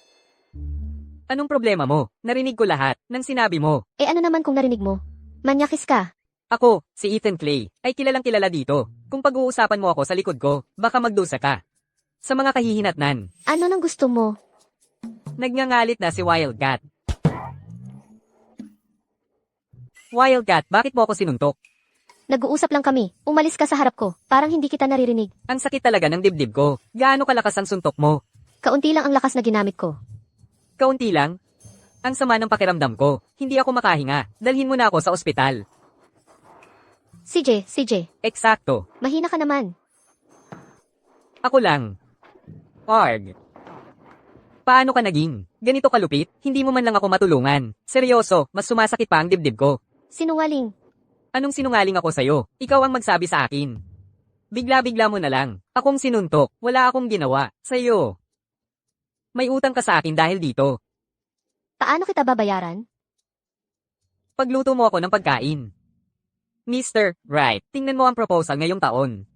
Anong problema mo? Narinig ko lahat ng sinabi mo. Eh ano naman kung narinig mo? Manyakis ka. Ako, si Ethan Clay, ay kilalang kilala dito. Kung pag-uusapan mo ako sa likod ko, baka magdusa ka. Sa mga kahihinatnan, Ano nang gusto mo? nagngangalit na si Wildcat. Wildcat, bakit mo ako sinuntok? Nag-uusap lang kami. Umalis ka sa harap ko. Parang hindi kita naririnig. Ang sakit talaga ng dibdib ko. Gaano kalakas ang suntok mo? Kaunti lang ang lakas na ginamit ko. Kaunti lang? Ang sama ng pakiramdam ko. Hindi ako makahinga. Dalhin mo na ako sa ospital. CJ, Eksakto. mahina ka naman. Ako lang. Arg. Paano ka naging? Ganito kalupit? Hindi mo man lang ako matulungan. Seryoso, mas sumasakit pa ang dibdib ko. Sinungaling. Anong sinungaling ako sa'yo? Ikaw ang magsabi sa akin. Bigla-bigla mo na lang. Akong sinuntok. Wala akong ginawa. Sa'yo. May utang ka sa akin dahil dito. Paano kita babayaran? Pagluto mo ako ng pagkain. Mr. Right, tingnan mo ang proposal ngayong taon.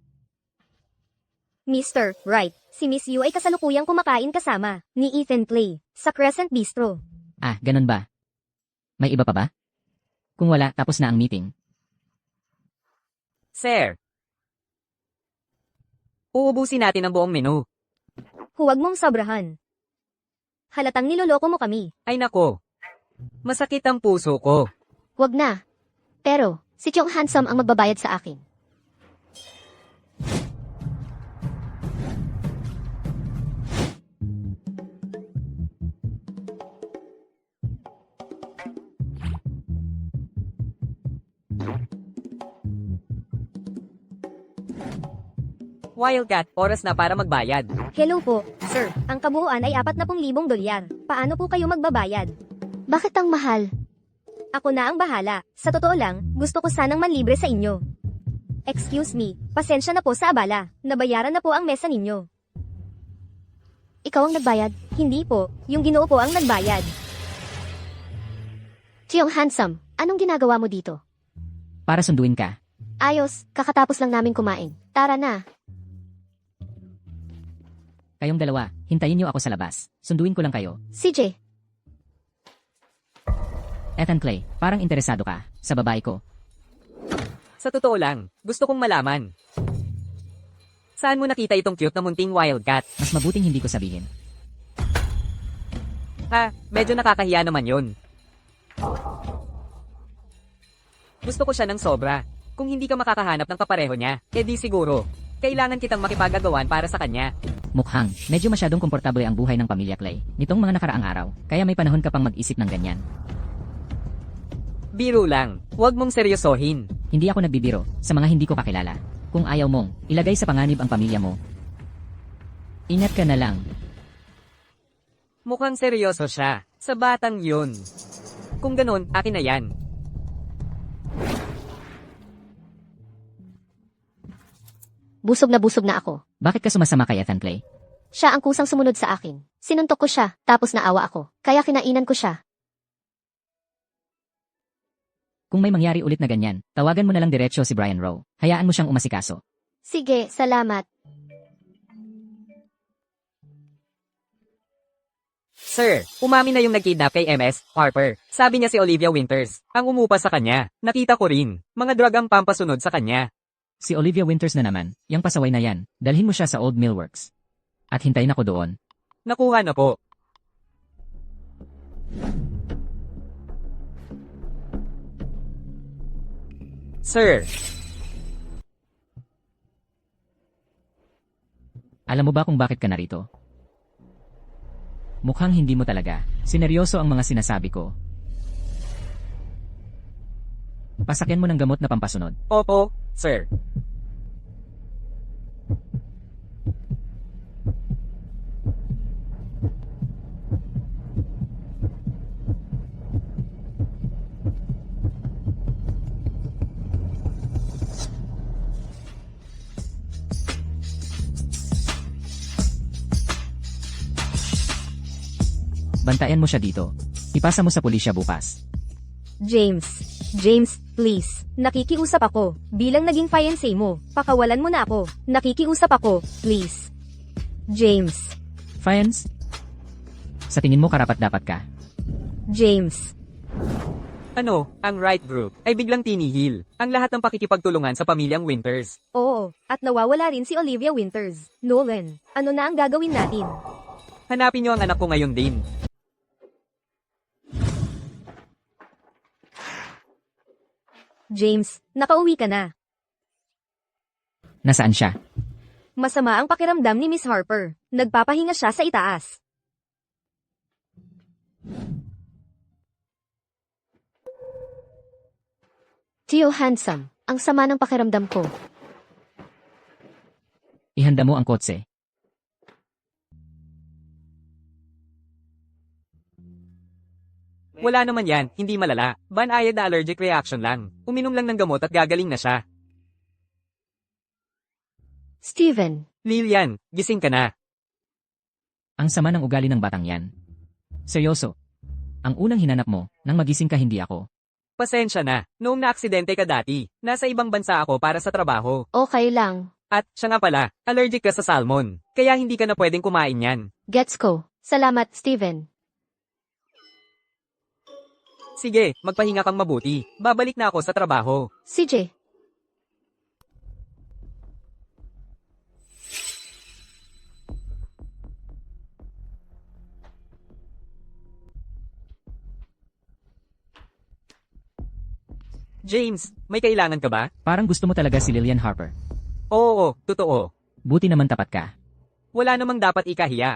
Mr. Right, si Miss Yu ay kasalukuyang kumakain kasama ni Ethan Clay sa Crescent Bistro. Ah, ganun ba? May iba pa ba? Kung wala, tapos na ang meeting. Sir. Uubusin natin ang buong menu. Huwag mong sobrahan. Halatang niloloko mo kami. Ay nako. Masakit ang puso ko. Wag na. Pero, si Chong Handsome ang magbabayad sa akin. Wildcat, oras na para magbayad. Hello po, sir. Ang kabuuan ay 40,000 dolyar. Paano po kayo magbabayad? Bakit ang mahal? Ako na ang bahala. Sa totoo lang, gusto ko sanang manlibre sa inyo. Excuse me, pasensya na po sa abala. Nabayaran na po ang mesa ninyo. Ikaw ang nagbayad? Hindi po, yung Ginoo po ang nagbayad. Chong Handsome, anong ginagawa mo dito? Para sunduin ka. Ayos, kakatapos lang namin kumain. Tara na. Kayong dalawa, hintayin niyo ako sa labas. Sunduin ko lang kayo. CJ, Ethan Clay, parang interesado ka sa babae ko. Sa totoo lang, gusto kong malaman. Saan mo nakita itong cute na munting Wildcat? Mas mabuting hindi ko sabihin. Ha, medyo nakakahiya naman yun. Gusto ko siya ng sobra. Kung hindi ka makakahanap ng kapareho niya, edi siguro, kailangan kitang makipagagawan para sa kanya. Mukhang, medyo masyadong komportable ang buhay ng pamilya Clay nitong mga nakaraang araw, kaya may panahon ka pang mag-isip ng ganyan. Biro lang, huwag mong seryosohin. Hindi ako nagbibiro sa mga hindi ko kakilala. Kung ayaw mong ilagay sa panganib ang pamilya mo, ingat ka na lang. Mukhang seryoso siya. Sa batang yun. Kung ganun, akin na yan. busog na ako. Bakit ka sumasama kay Ethan Clay? Siya ang kusang sumunod sa akin. Sinuntok ko siya, tapos naawa ako. Kaya kinainan ko siya. Kung may mangyari ulit na ganyan, tawagan mo na lang diretsyo si Brian Rowe. Hayaan mo siyang umasikaso. Sige, salamat. Sir, umamin na yung nagkidnap kay MS, Harper. Sabi niya si Olivia Winters. Ang umupa sa kanya. Nakita ko rin. Mga drug ang pampasunod sa kanya. Si Olivia Winters na naman, yang pasaway na yan. Dalhin mo siya sa Old Millworks. At hintayin ako doon. Nakuha na po. Sir, Alam mo ba kung bakit ka narito? Mukhang hindi mo talaga. Sineryoso ang mga sinasabi ko. Pasakyan mo ng gamot na pampasunod. opo, sir. Bantayan mo siya dito. Ipasa mo sa pulisya bukas. James, please. Nakikiusap ako. Bilang naging fiancé mo, pakawalan mo na ako. Nakikiusap ako, please. James, Fiance? Sa tingin mo karapat dapat ka? James. Ang Wright Group ay biglang tinihil ang lahat ng pakikipagtulungan sa pamilyang Winters. Oo, at nawawala rin si Olivia Winters. Nolan, ano na ang gagawin natin? Hanapin niyo ang anak ko ngayon din. James, nakauwi ka na. Nasaan siya? Masama ang pakiramdam ni Miss Harper. Nagpapahinga siya sa itaas. Tio Handsome, ang sama ng pakiramdam ko. Ihanda mo ang kotse. Wala naman yan, hindi malala. Banayad na allergic reaction lang. Uminom lang ng gamot at gagaling na siya. Steven, Lilian, gising ka na. Ang sama ng ugali ng batang yan. Seryoso. Ang unang hinanap mo, nang magising ka hindi ako. Pasensya na, noong na-aksidente ka dati, nasa ibang bansa ako para sa trabaho. okay lang. At, siya nga pala, allergic ka sa salmon. Kaya hindi ka na pwedeng kumain yan. Gets ko. Salamat, Steven. Sige, magpahinga kang mabuti. Babalik na ako sa trabaho. CJ, James, may kailangan ka ba? Parang gusto mo talaga si Lillian Harper. Oo, totoo. Buti naman tapat ka. Wala namang dapat ikahiya.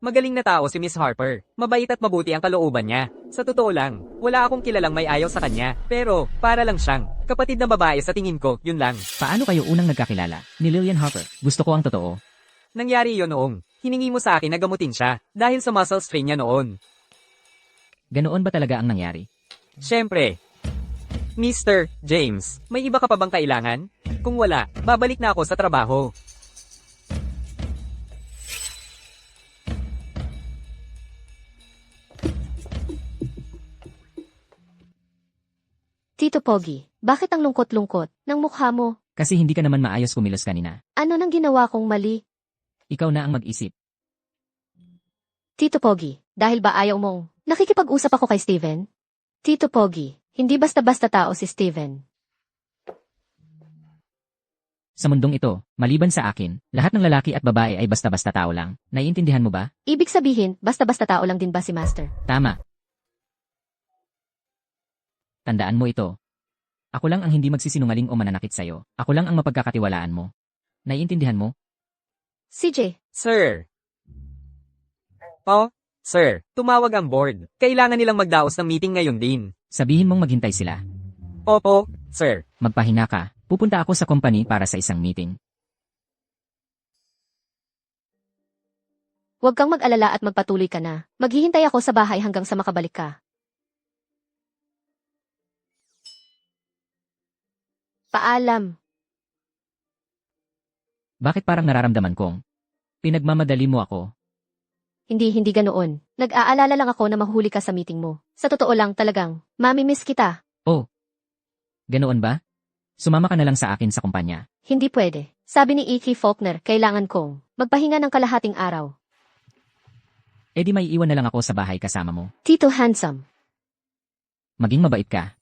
Magaling na tao si Miss Harper. Mabait at mabuti ang kalooban niya. Sa totoo lang, wala akong kilalang may ayaw sa kanya. Pero, para lang siyang kapatid na babae sa tingin ko, yun lang. Paano kayo unang nagkakilala? Ni Lillian Harper. Gusto ko ang totoo. Nangyari yun noong. Hiningi mo sa akin na gamutin siya dahil sa muscle strain niya noon. Ganoon ba talaga ang nangyari? Siyempre. Mr. James, may iba ka pa bang kailangan? Kung wala, babalik na ako sa trabaho. Tito Pogi, bakit ang lungkot-lungkot ng mukha mo? Kasi hindi ka naman maayos kumilos kanina. Ano nang ginawa kong mali? Ikaw na ang mag-isip. Tito Pogi, dahil ba ayaw mong nakikipag-usap ako kay Steven? Tito Pogi, hindi basta-basta tao si Steven. Sa mundong ito, maliban sa akin, lahat ng lalaki at babae ay basta-basta tao lang. Naiintindihan mo ba? Ibig sabihin, basta-basta tao lang din ba si Master? Tama. Tandaan mo ito. Ako lang ang hindi magsisinungaling o mananakit sa'yo. Ako lang ang mapagkakatiwalaan mo. Naiintindihan mo? CJ, Sir. Oh, sir, tumawag ang board. Kailangan nilang magdaos ng meeting ngayon din. Sabihin mong maghintay sila. Opo, sir. Magpahinga ka. Pupunta ako sa company para sa isang meeting. huwag kang mag-alala at magpatuloy ka na. Maghihintay ako sa bahay hanggang sa makabalik ka. Paalam. Bakit parang nararamdaman kong pinagmamadali mo ako? Hindi ganoon. Nag-aalala lang ako na mahuli ka sa meeting mo. Sa totoo lang talagang, mamimiss kita. Ganoon ba? Sumama ka na lang sa akin sa kumpanya. Hindi pwede. Sabi ni E.K. Faulkner, kailangan kong magpahinga ng kalahating araw. E di may iwan na lang ako sa bahay kasama mo. Tito Handsome, Maging mabait ka.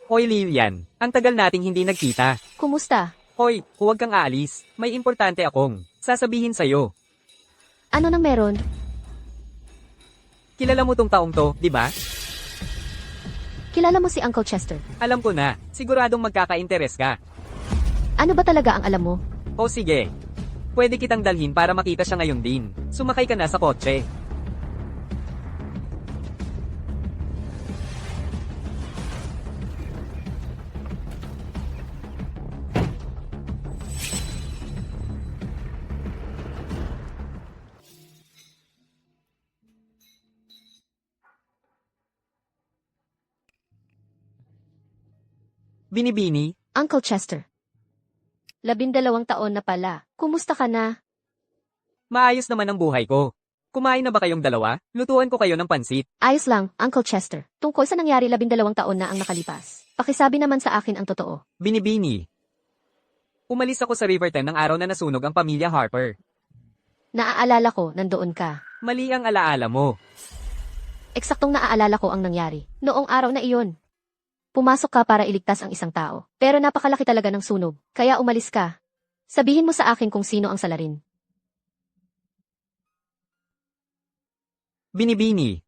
Hoy Lilian, ang tagal nating hindi nagkita. kumusta? Hoy, huwag kang aalis. May importante akong sasabihin sa'yo. Ano nang meron? Kilala mo tong taong to, di ba? Kilala mo si Uncle Chester. Alam ko na, siguradong magkaka-interes ka. Ano ba talaga ang alam mo? O sige, pwede kitang dalhin para makita siya ngayon din. Sumakay ka na sa kotse. Binibini, Uncle Chester. 12 taon na pala. Kumusta ka na? maayos naman ang buhay ko. Kumain na ba kayong dalawa? Lutuan ko kayo ng pansit. Ayos lang, Uncle Chester. Tungkol sa nangyari 12 taon na ang nakalipas. Pakisabi naman sa akin ang totoo. Binibini. Umalis ako sa Riverton ng araw na nasunog ang pamilya Harper. Naaalala ko, nandoon ka. Mali ang alaala mo. Eksaktong naaalala ko ang nangyari. Noong araw na iyon. Pumasok ka para iligtas ang isang tao. Pero napakalaki talaga ng sunog. Kaya umalis ka. Sabihin mo sa akin kung sino ang salarin. Binibini.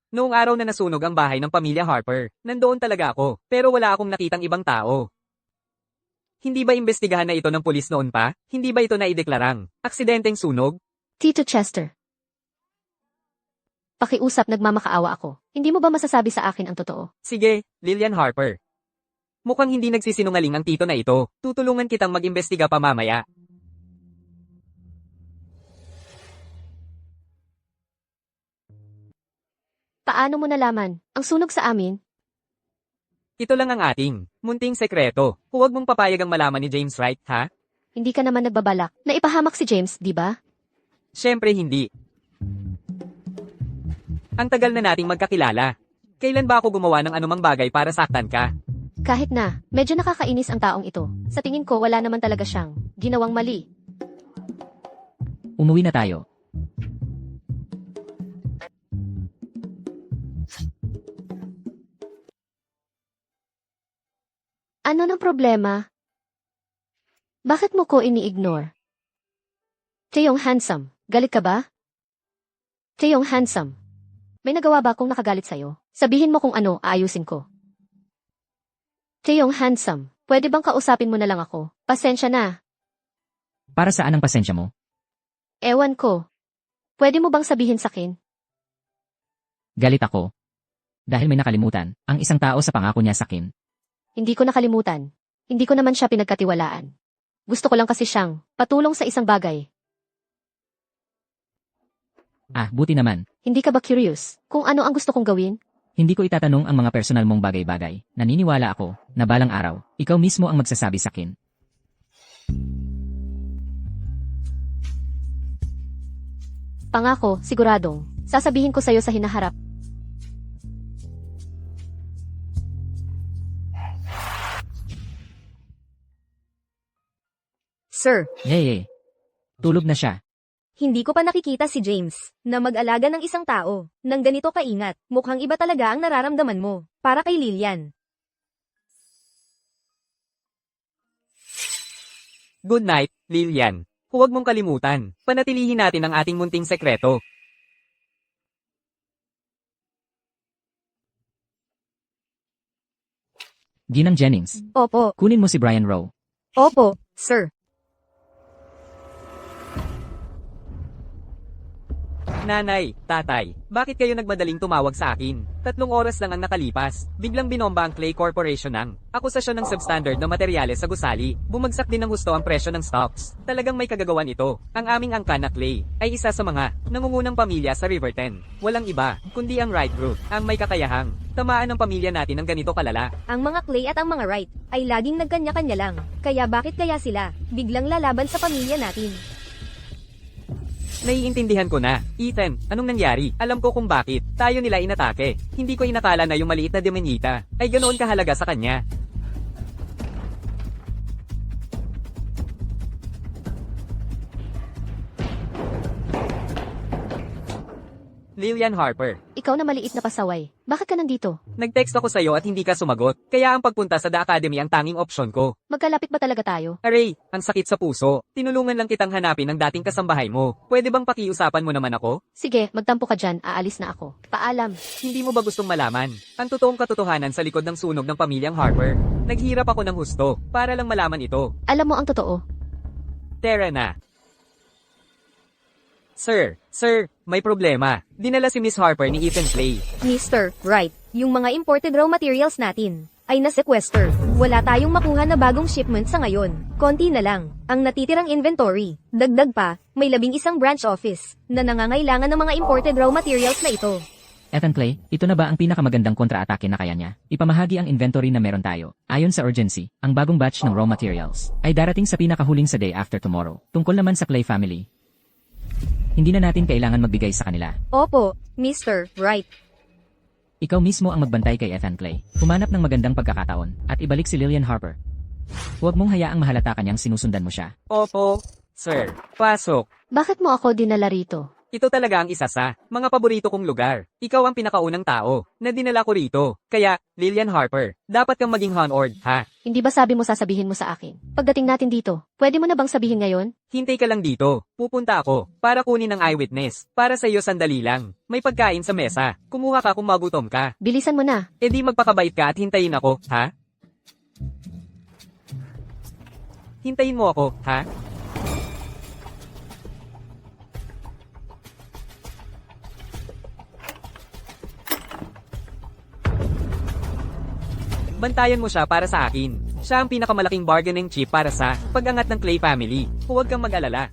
Noong araw na nasunog ang bahay ng pamilya Harper, nandoon talaga ako, pero wala akong nakitang ibang tao. Hindi ba imbestigahan na ito ng pulis noon pa? Hindi ba ito naideklarang aksidenteng sunog? Tito Chester. Pakiusap, nagmamakaawa ako. Hindi mo ba masasabi sa akin ang totoo? Sige, Lillian Harper. Mukhang hindi nagsisinungaling ang tito na ito. Tutulungan kitang mag-imbestiga pa mamaya. Paano mo nalaman? Ang sunog sa amin? Ito lang ang ating munting sekreto. Huwag mong papayag ang malaman ni James Wright, ha? Hindi ka naman nagbabalak na ipahamak si James, di ba? Siyempre hindi. Ang tagal na nating magkakilala. Kailan ba ako gumawa ng anumang bagay para saktan ka? Kahit na, medyo nakakainis ang taong ito. Sa tingin ko, wala naman talaga siyang ginawang mali. Umuwi na tayo. Ano ng problema? Bakit mo ko ini-ignore? Teyong handsome, galit ka ba? Teyong handsome, may nagawa ba akong nakagalit sa'yo? Sabihin mo kung ano, aayusin ko. Teyong handsome, pwede bang kausapin mo na lang ako? Pasensya na. Para saan ang pasensya mo? Ewan ko. Pwede mo bang sabihin sa'kin? Galit ako. Dahil may nakalimutan, ang isang tao sa pangako niya sakin. Hindi ko nakalimutan. Hindi ko naman siya pinagkatiwalaan. Gusto ko lang kasi siyang patulong sa isang bagay. Ah, buti naman. Hindi ka ba curious kung ano ang gusto kong gawin? Hindi ko itatanong ang mga personal mong bagay-bagay. Naniniwala ako na balang araw, ikaw mismo ang magsasabi sakin. Pangako, siguradong. Sasabihin ko sa'yo sa hinaharap. Sir, Yay! Tulog na siya. hindi ko pa nakikita si James na mag-alaga ng isang tao nang ganito kaingat. Mukhang iba talaga ang nararamdaman mo para kay Lillian. Good night, Lillian. Huwag mong kalimutan. Panatilihin natin ang ating munting sekreto. Ginang Jennings, Opo, kunin mo si Brian Rowe. opo, sir. Nanay, tatay, bakit kayo nagmadaling tumawag sa akin? 3 oras lang ang nakalipas. Biglang binomba ang Clay Corporation ng akusasyon ng substandard na materyales sa gusali. Bumagsak din ng husto ang presyo ng stocks. Talagang may kagagawan ito. Ang aming angka na Clay ay isa sa mga nangungunang pamilya sa River 10. Walang iba, kundi ang Wright Group, ang may kakayahang tamaan ng pamilya natin ng ganito kalala. Ang mga Clay at ang mga Wright ay laging nagkanya-kanya lang. Kaya bakit kaya sila biglang lalaban sa pamilya natin? Naiintindihan ko na. Ethan, anong nangyari? Alam ko kung bakit. Tayo nila inatake. Hindi ko inakala na yung maliit na demonita ay ganoon kahalaga sa kanya. Lillian Harper, Ikaw na maliit na pasaway. Bakit ka nandito? nag-text ako sa'yo at hindi ka sumagot. Kaya ang pagpunta sa The Academy ang tanging opsyon ko. Magkalapit ba talaga tayo? Aray, ang sakit sa puso. Tinulungan lang kitang hanapin ang dating kasambahay mo. Pwede bang pakiusapan mo naman ako? Sige, magtampo ka dyan. Aalis na ako. Paalam. Hindi mo ba gustong malaman ang totoong katotohanan sa likod ng sunog ng pamilyang Harper? Naghirap ako ng husto para lang malaman ito. Alam mo ang totoo. Tara na. Sir, may problema. Dinala si Miss Harper ni Ethan Clay. Mr. Wright, yung mga imported raw materials natin ay na-sequester. Wala tayong makuha na bagong shipment sa ngayon. Konti na lang ang natitirang inventory. Dagdag pa, may 11 branch office na nangangailangan ng mga imported raw materials na ito. Ethan Clay, ito na ba ang pinakamagandang kontra-atake na kaya niya? Ipamahagi ang inventory na meron tayo. Ayon sa urgency, ang bagong batch ng raw materials ay darating sa pinakahuling sa day after tomorrow. Tungkol naman sa Clay family, hindi na natin kailangan magbigay sa kanila. Opo, Mr. Wright. Ikaw mismo ang magbantay kay Ethan Clay. Humanap ng magandang pagkakataon at ibalik si Lillian Harper. Huwag mong hayaang mahalata kanyang sinusundan mo siya. Opo, sir. Pasok. Bakit mo ako dinala rito? Ito talaga ang isa sa mga paborito kong lugar. Ikaw ang pinakaunang tao na dinala ko rito. Kaya, Lillian Harper, dapat kang maging honored, ha? Hindi ba sabi mo sasabihin mo sa akin? Pagdating natin dito, pwede mo na bang sabihin ngayon? Hintay ka lang dito. Pupunta ako para kunin ang eyewitness. Para sa iyo sandali lang. May pagkain sa mesa. Kumuha ka kung magutom ka. Bilisan mo na. E di magpakabait ka at hintayin ako, ha? Hintayin mo ako, ha? Bantayan mo siya para sa akin. Siya ang pinakamalaking bargaining chip para sa pag-angat ng Clay family. Huwag kang mag-alala.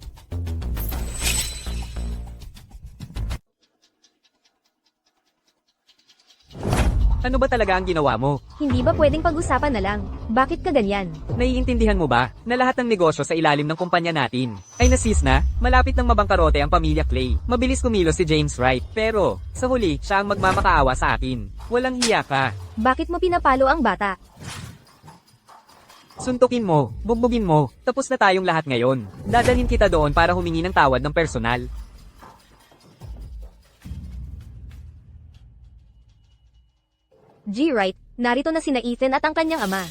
Ano ba talaga ang ginawa mo? Hindi ba pwedeng pag-usapan na lang? Bakit ka ganyan? Naiintindihan mo ba na lahat ng negosyo sa ilalim ng kumpanya natin ay nasis na? Malapit ng mabangkarote ang pamilya Clay. Mabilis kumilos si James Wright. Pero, sa huli, siya ang magmamakaawa sa akin. Walang hiya ka. Bakit mo pinapalo ang bata? Suntukin mo, bugbugin mo, tapos na tayong lahat ngayon. Dadalhin kita doon para humingi ng tawad ng personal. G. Wright, narito na sina Ethan at ang kanyang ama.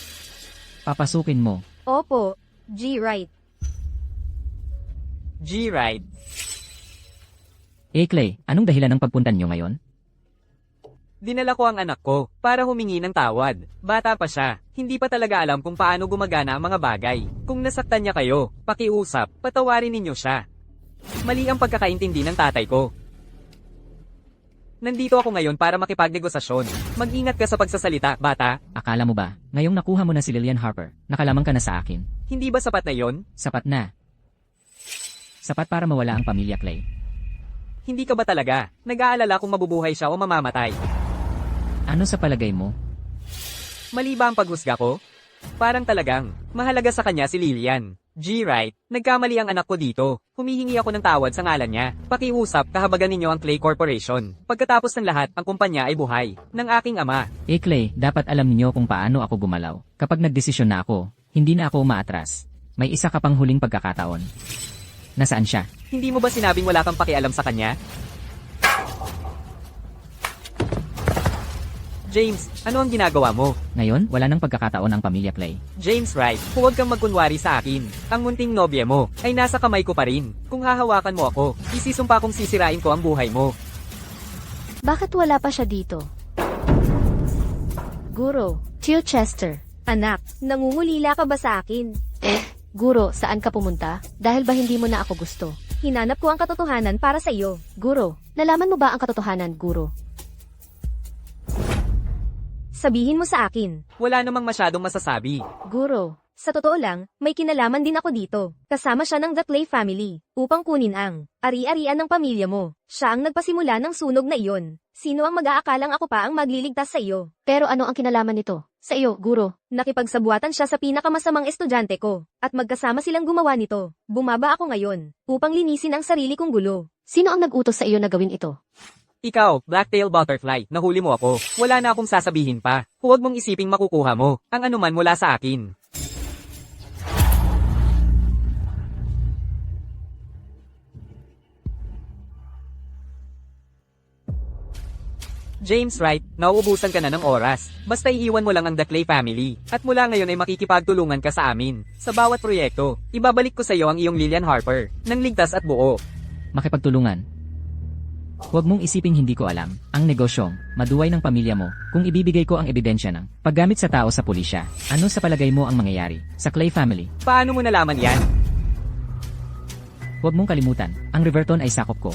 Papasukin mo. Opo, G. Wright. G. Wright. Clay, anong dahilan ng pagpunta niyo ngayon? Dinala ko ang anak ko para humingi ng tawad. Bata pa siya, hindi pa talaga alam kung paano gumagana ang mga bagay. Kung nasaktan niya kayo, pakiusap, patawarin ninyo siya. Mali ang pagkakaintindi ng tatay ko. Nandito ako ngayon para makipagnegosasyon. Mag-ingat ka sa pagsasalita, bata. Akala mo ba, ngayong nakuha mo na si Lillian Harper, nakalamang ka na sa akin? Hindi ba sapat na yon? Sapat na. Sapat para mawala ang pamilya Clay. Hindi ka ba talaga nag-aalala kung mabubuhay siya o mamamatay? Ano sa palagay mo? Mali ba ang paghusga ko? Parang talagang mahalaga sa kanya si Lillian. G. Wright, nagkamali ang anak ko dito. Humihingi ako ng tawad sa ngalan niya. Pakiusap, kahabagan ninyo ang Clay Corporation. Pagkatapos ng lahat, ang kumpanya ay buhay ng aking ama. Clay, dapat alam niyo kung paano ako gumalaw. Kapag nagdesisyon na ako, hindi na ako umaatras. May isa ka pang huling pagkakataon. Nasaan siya? Hindi mo ba sinabing wala kang pakialam sa kanya? James, ano ang ginagawa mo? Ngayon, wala nang pagkakataon ang pamilya Clay. James Wright, huwag kang magkunwari sa akin. Ang munting nobya mo ay nasa kamay ko pa rin. Kung hahawakan mo ako, isisumpa kong sisirain ko ang buhay mo. Bakit wala pa siya dito? Guro, Tio Chester. Anak, nangungulila ka ba sa akin? Guro, saan ka pumunta? Dahil ba hindi mo na ako gusto? Hinanap ko ang katotohanan para sa iyo. Guro, nalaman mo ba ang katotohanan, Guro? Sabihin mo sa akin. Wala namang masyadong masasabi. Guro, Sa totoo lang, may kinalaman din ako dito. Kasama siya ng The Clay family, upang kunin ang ari-arian ng pamilya mo. Siya ang nagpasimula ng sunog na iyon. Sino ang mag-aakalang ako pa ang magliligtas sa iyo? pero ano ang kinalaman nito? Sa iyo, Guro. Nakipagsabuatan siya sa pinakamasamang estudyante ko, at magkasama silang gumawa nito. Bumaba ako ngayon, upang linisin ang sarili kong gulo. Sino ang nag-utos sa iyo na gawin ito? Ikaw, Blacktail Butterfly, nahuli mo ako. Wala na akong sasabihin pa. Huwag mong isiping makukuha mo ang anuman mula sa akin. James Wright, nauubusan ka na ng oras. Basta iiwan mo lang ang The Clay family. At mula ngayon ay makikipagtulungan ka sa amin. Sa bawat proyekto, ibabalik ko sa iyo ang iyong Lillian Harper, nang ligtas at buo. Makipagtulungan. Huwag mong isiping hindi ko alam. Ang negosyong, maduway ng pamilya mo, kung ibibigay ko ang ebidensya ng paggamit sa tao sa pulisya. Ano sa palagay mo ang mangyayari sa Clay family? Paano mo nalaman yan? Huwag mong kalimutan, ang Riverton ay sakop ko.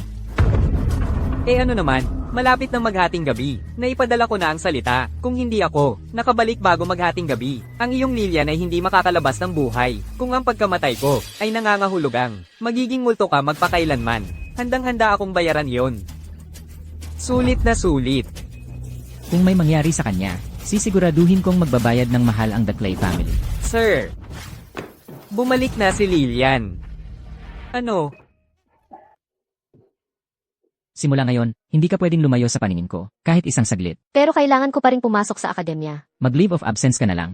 Ano naman, malapit ng maghating gabi. Naipadala ko na ang salita. Kung hindi ako, nakabalik bago maghating gabi. Ang iyong Lillian ay hindi makakalabas ng buhay. Kung ang pagkamatay ko ay nangangahulugang, magiging multo ka magpakailanman. Handang-handa akong bayaran yon. Sulit na sulit. Kung may mangyari sa kanya, sisiguraduhin kong magbabayad ng mahal ang The Clay family. Sir, bumalik na si Lillian. Ano? Simula ngayon, hindi ka pwedeng lumayo sa paningin ko, kahit isang saglit. Pero kailangan ko pa rin pumasok sa akademya. Mag-leave of absence ka na lang.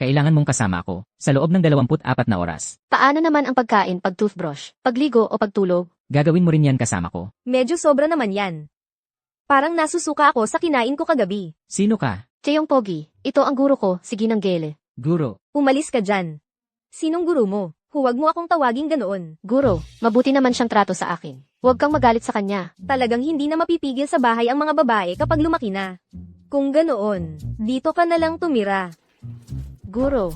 Kailangan mong kasama ako, sa loob ng 24 na oras. Paano naman ang pagkain, pag-toothbrush, pagligo o pagtulog? Gagawin mo rin yan kasama ko. Medyo sobra naman yan. Parang nasusuka ako sa kinain ko kagabi. Sino ka? Cheyong Pogi, ito ang guro ko, si Ginang Gele. Guro. Umalis ka dyan. Sinong guru mo? Huwag mo akong tawaging ganoon. Guro, mabuti naman siyang trato sa akin. Huwag kang magalit sa kanya. Talagang hindi na mapipigil sa bahay ang mga babae kapag lumaki na. Kung ganoon, dito ka na lang tumira. Guro,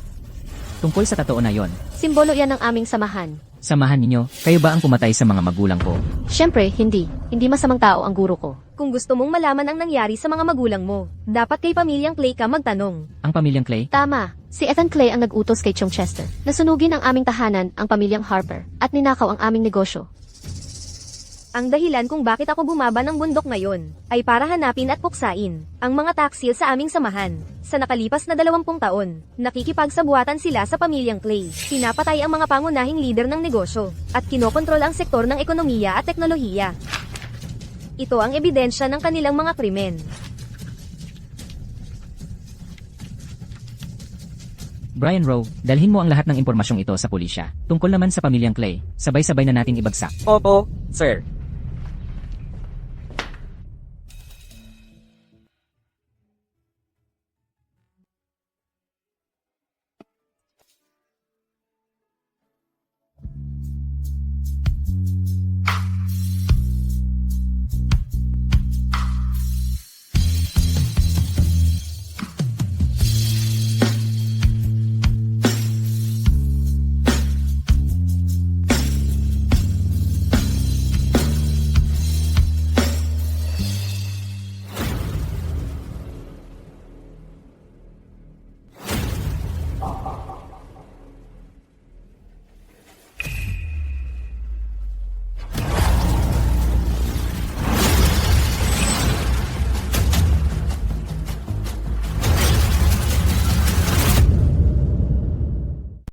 Tungkol sa totoo na yon. simbolo yan ng aming samahan. Samahan ninyo, kayo ba ang pumatay sa mga magulang ko? Siyempre, hindi. Hindi masamang tao ang guro ko. Kung gusto mong malaman ang nangyari sa mga magulang mo, dapat kay pamilyang Clay ka magtanong. Ang pamilyang Clay? Tama, si Ethan Clay ang nag-utos kay Chong Chester. Nasunugin ang aming tahanan, ang pamilyang Harper, at ninakaw ang aming negosyo. Ang dahilan kung bakit ako bumaba ng bundok ngayon, ay para hanapin at puksain ang mga taksil sa aming samahan. Sa nakalipas na 20 taon, nakikipagsabuatan sila sa pamilyang Clay. Pinapatay ang mga pangunahing lider ng negosyo, at kinokontrol ang sektor ng ekonomiya at teknolohiya. Ito ang ebidensya ng kanilang mga krimen. Brian Rowe, dalhin mo ang lahat ng impormasyong ito sa pulisya. Tungkol naman sa pamilyang Clay, sabay-sabay na natin ibagsak. Opo, sir.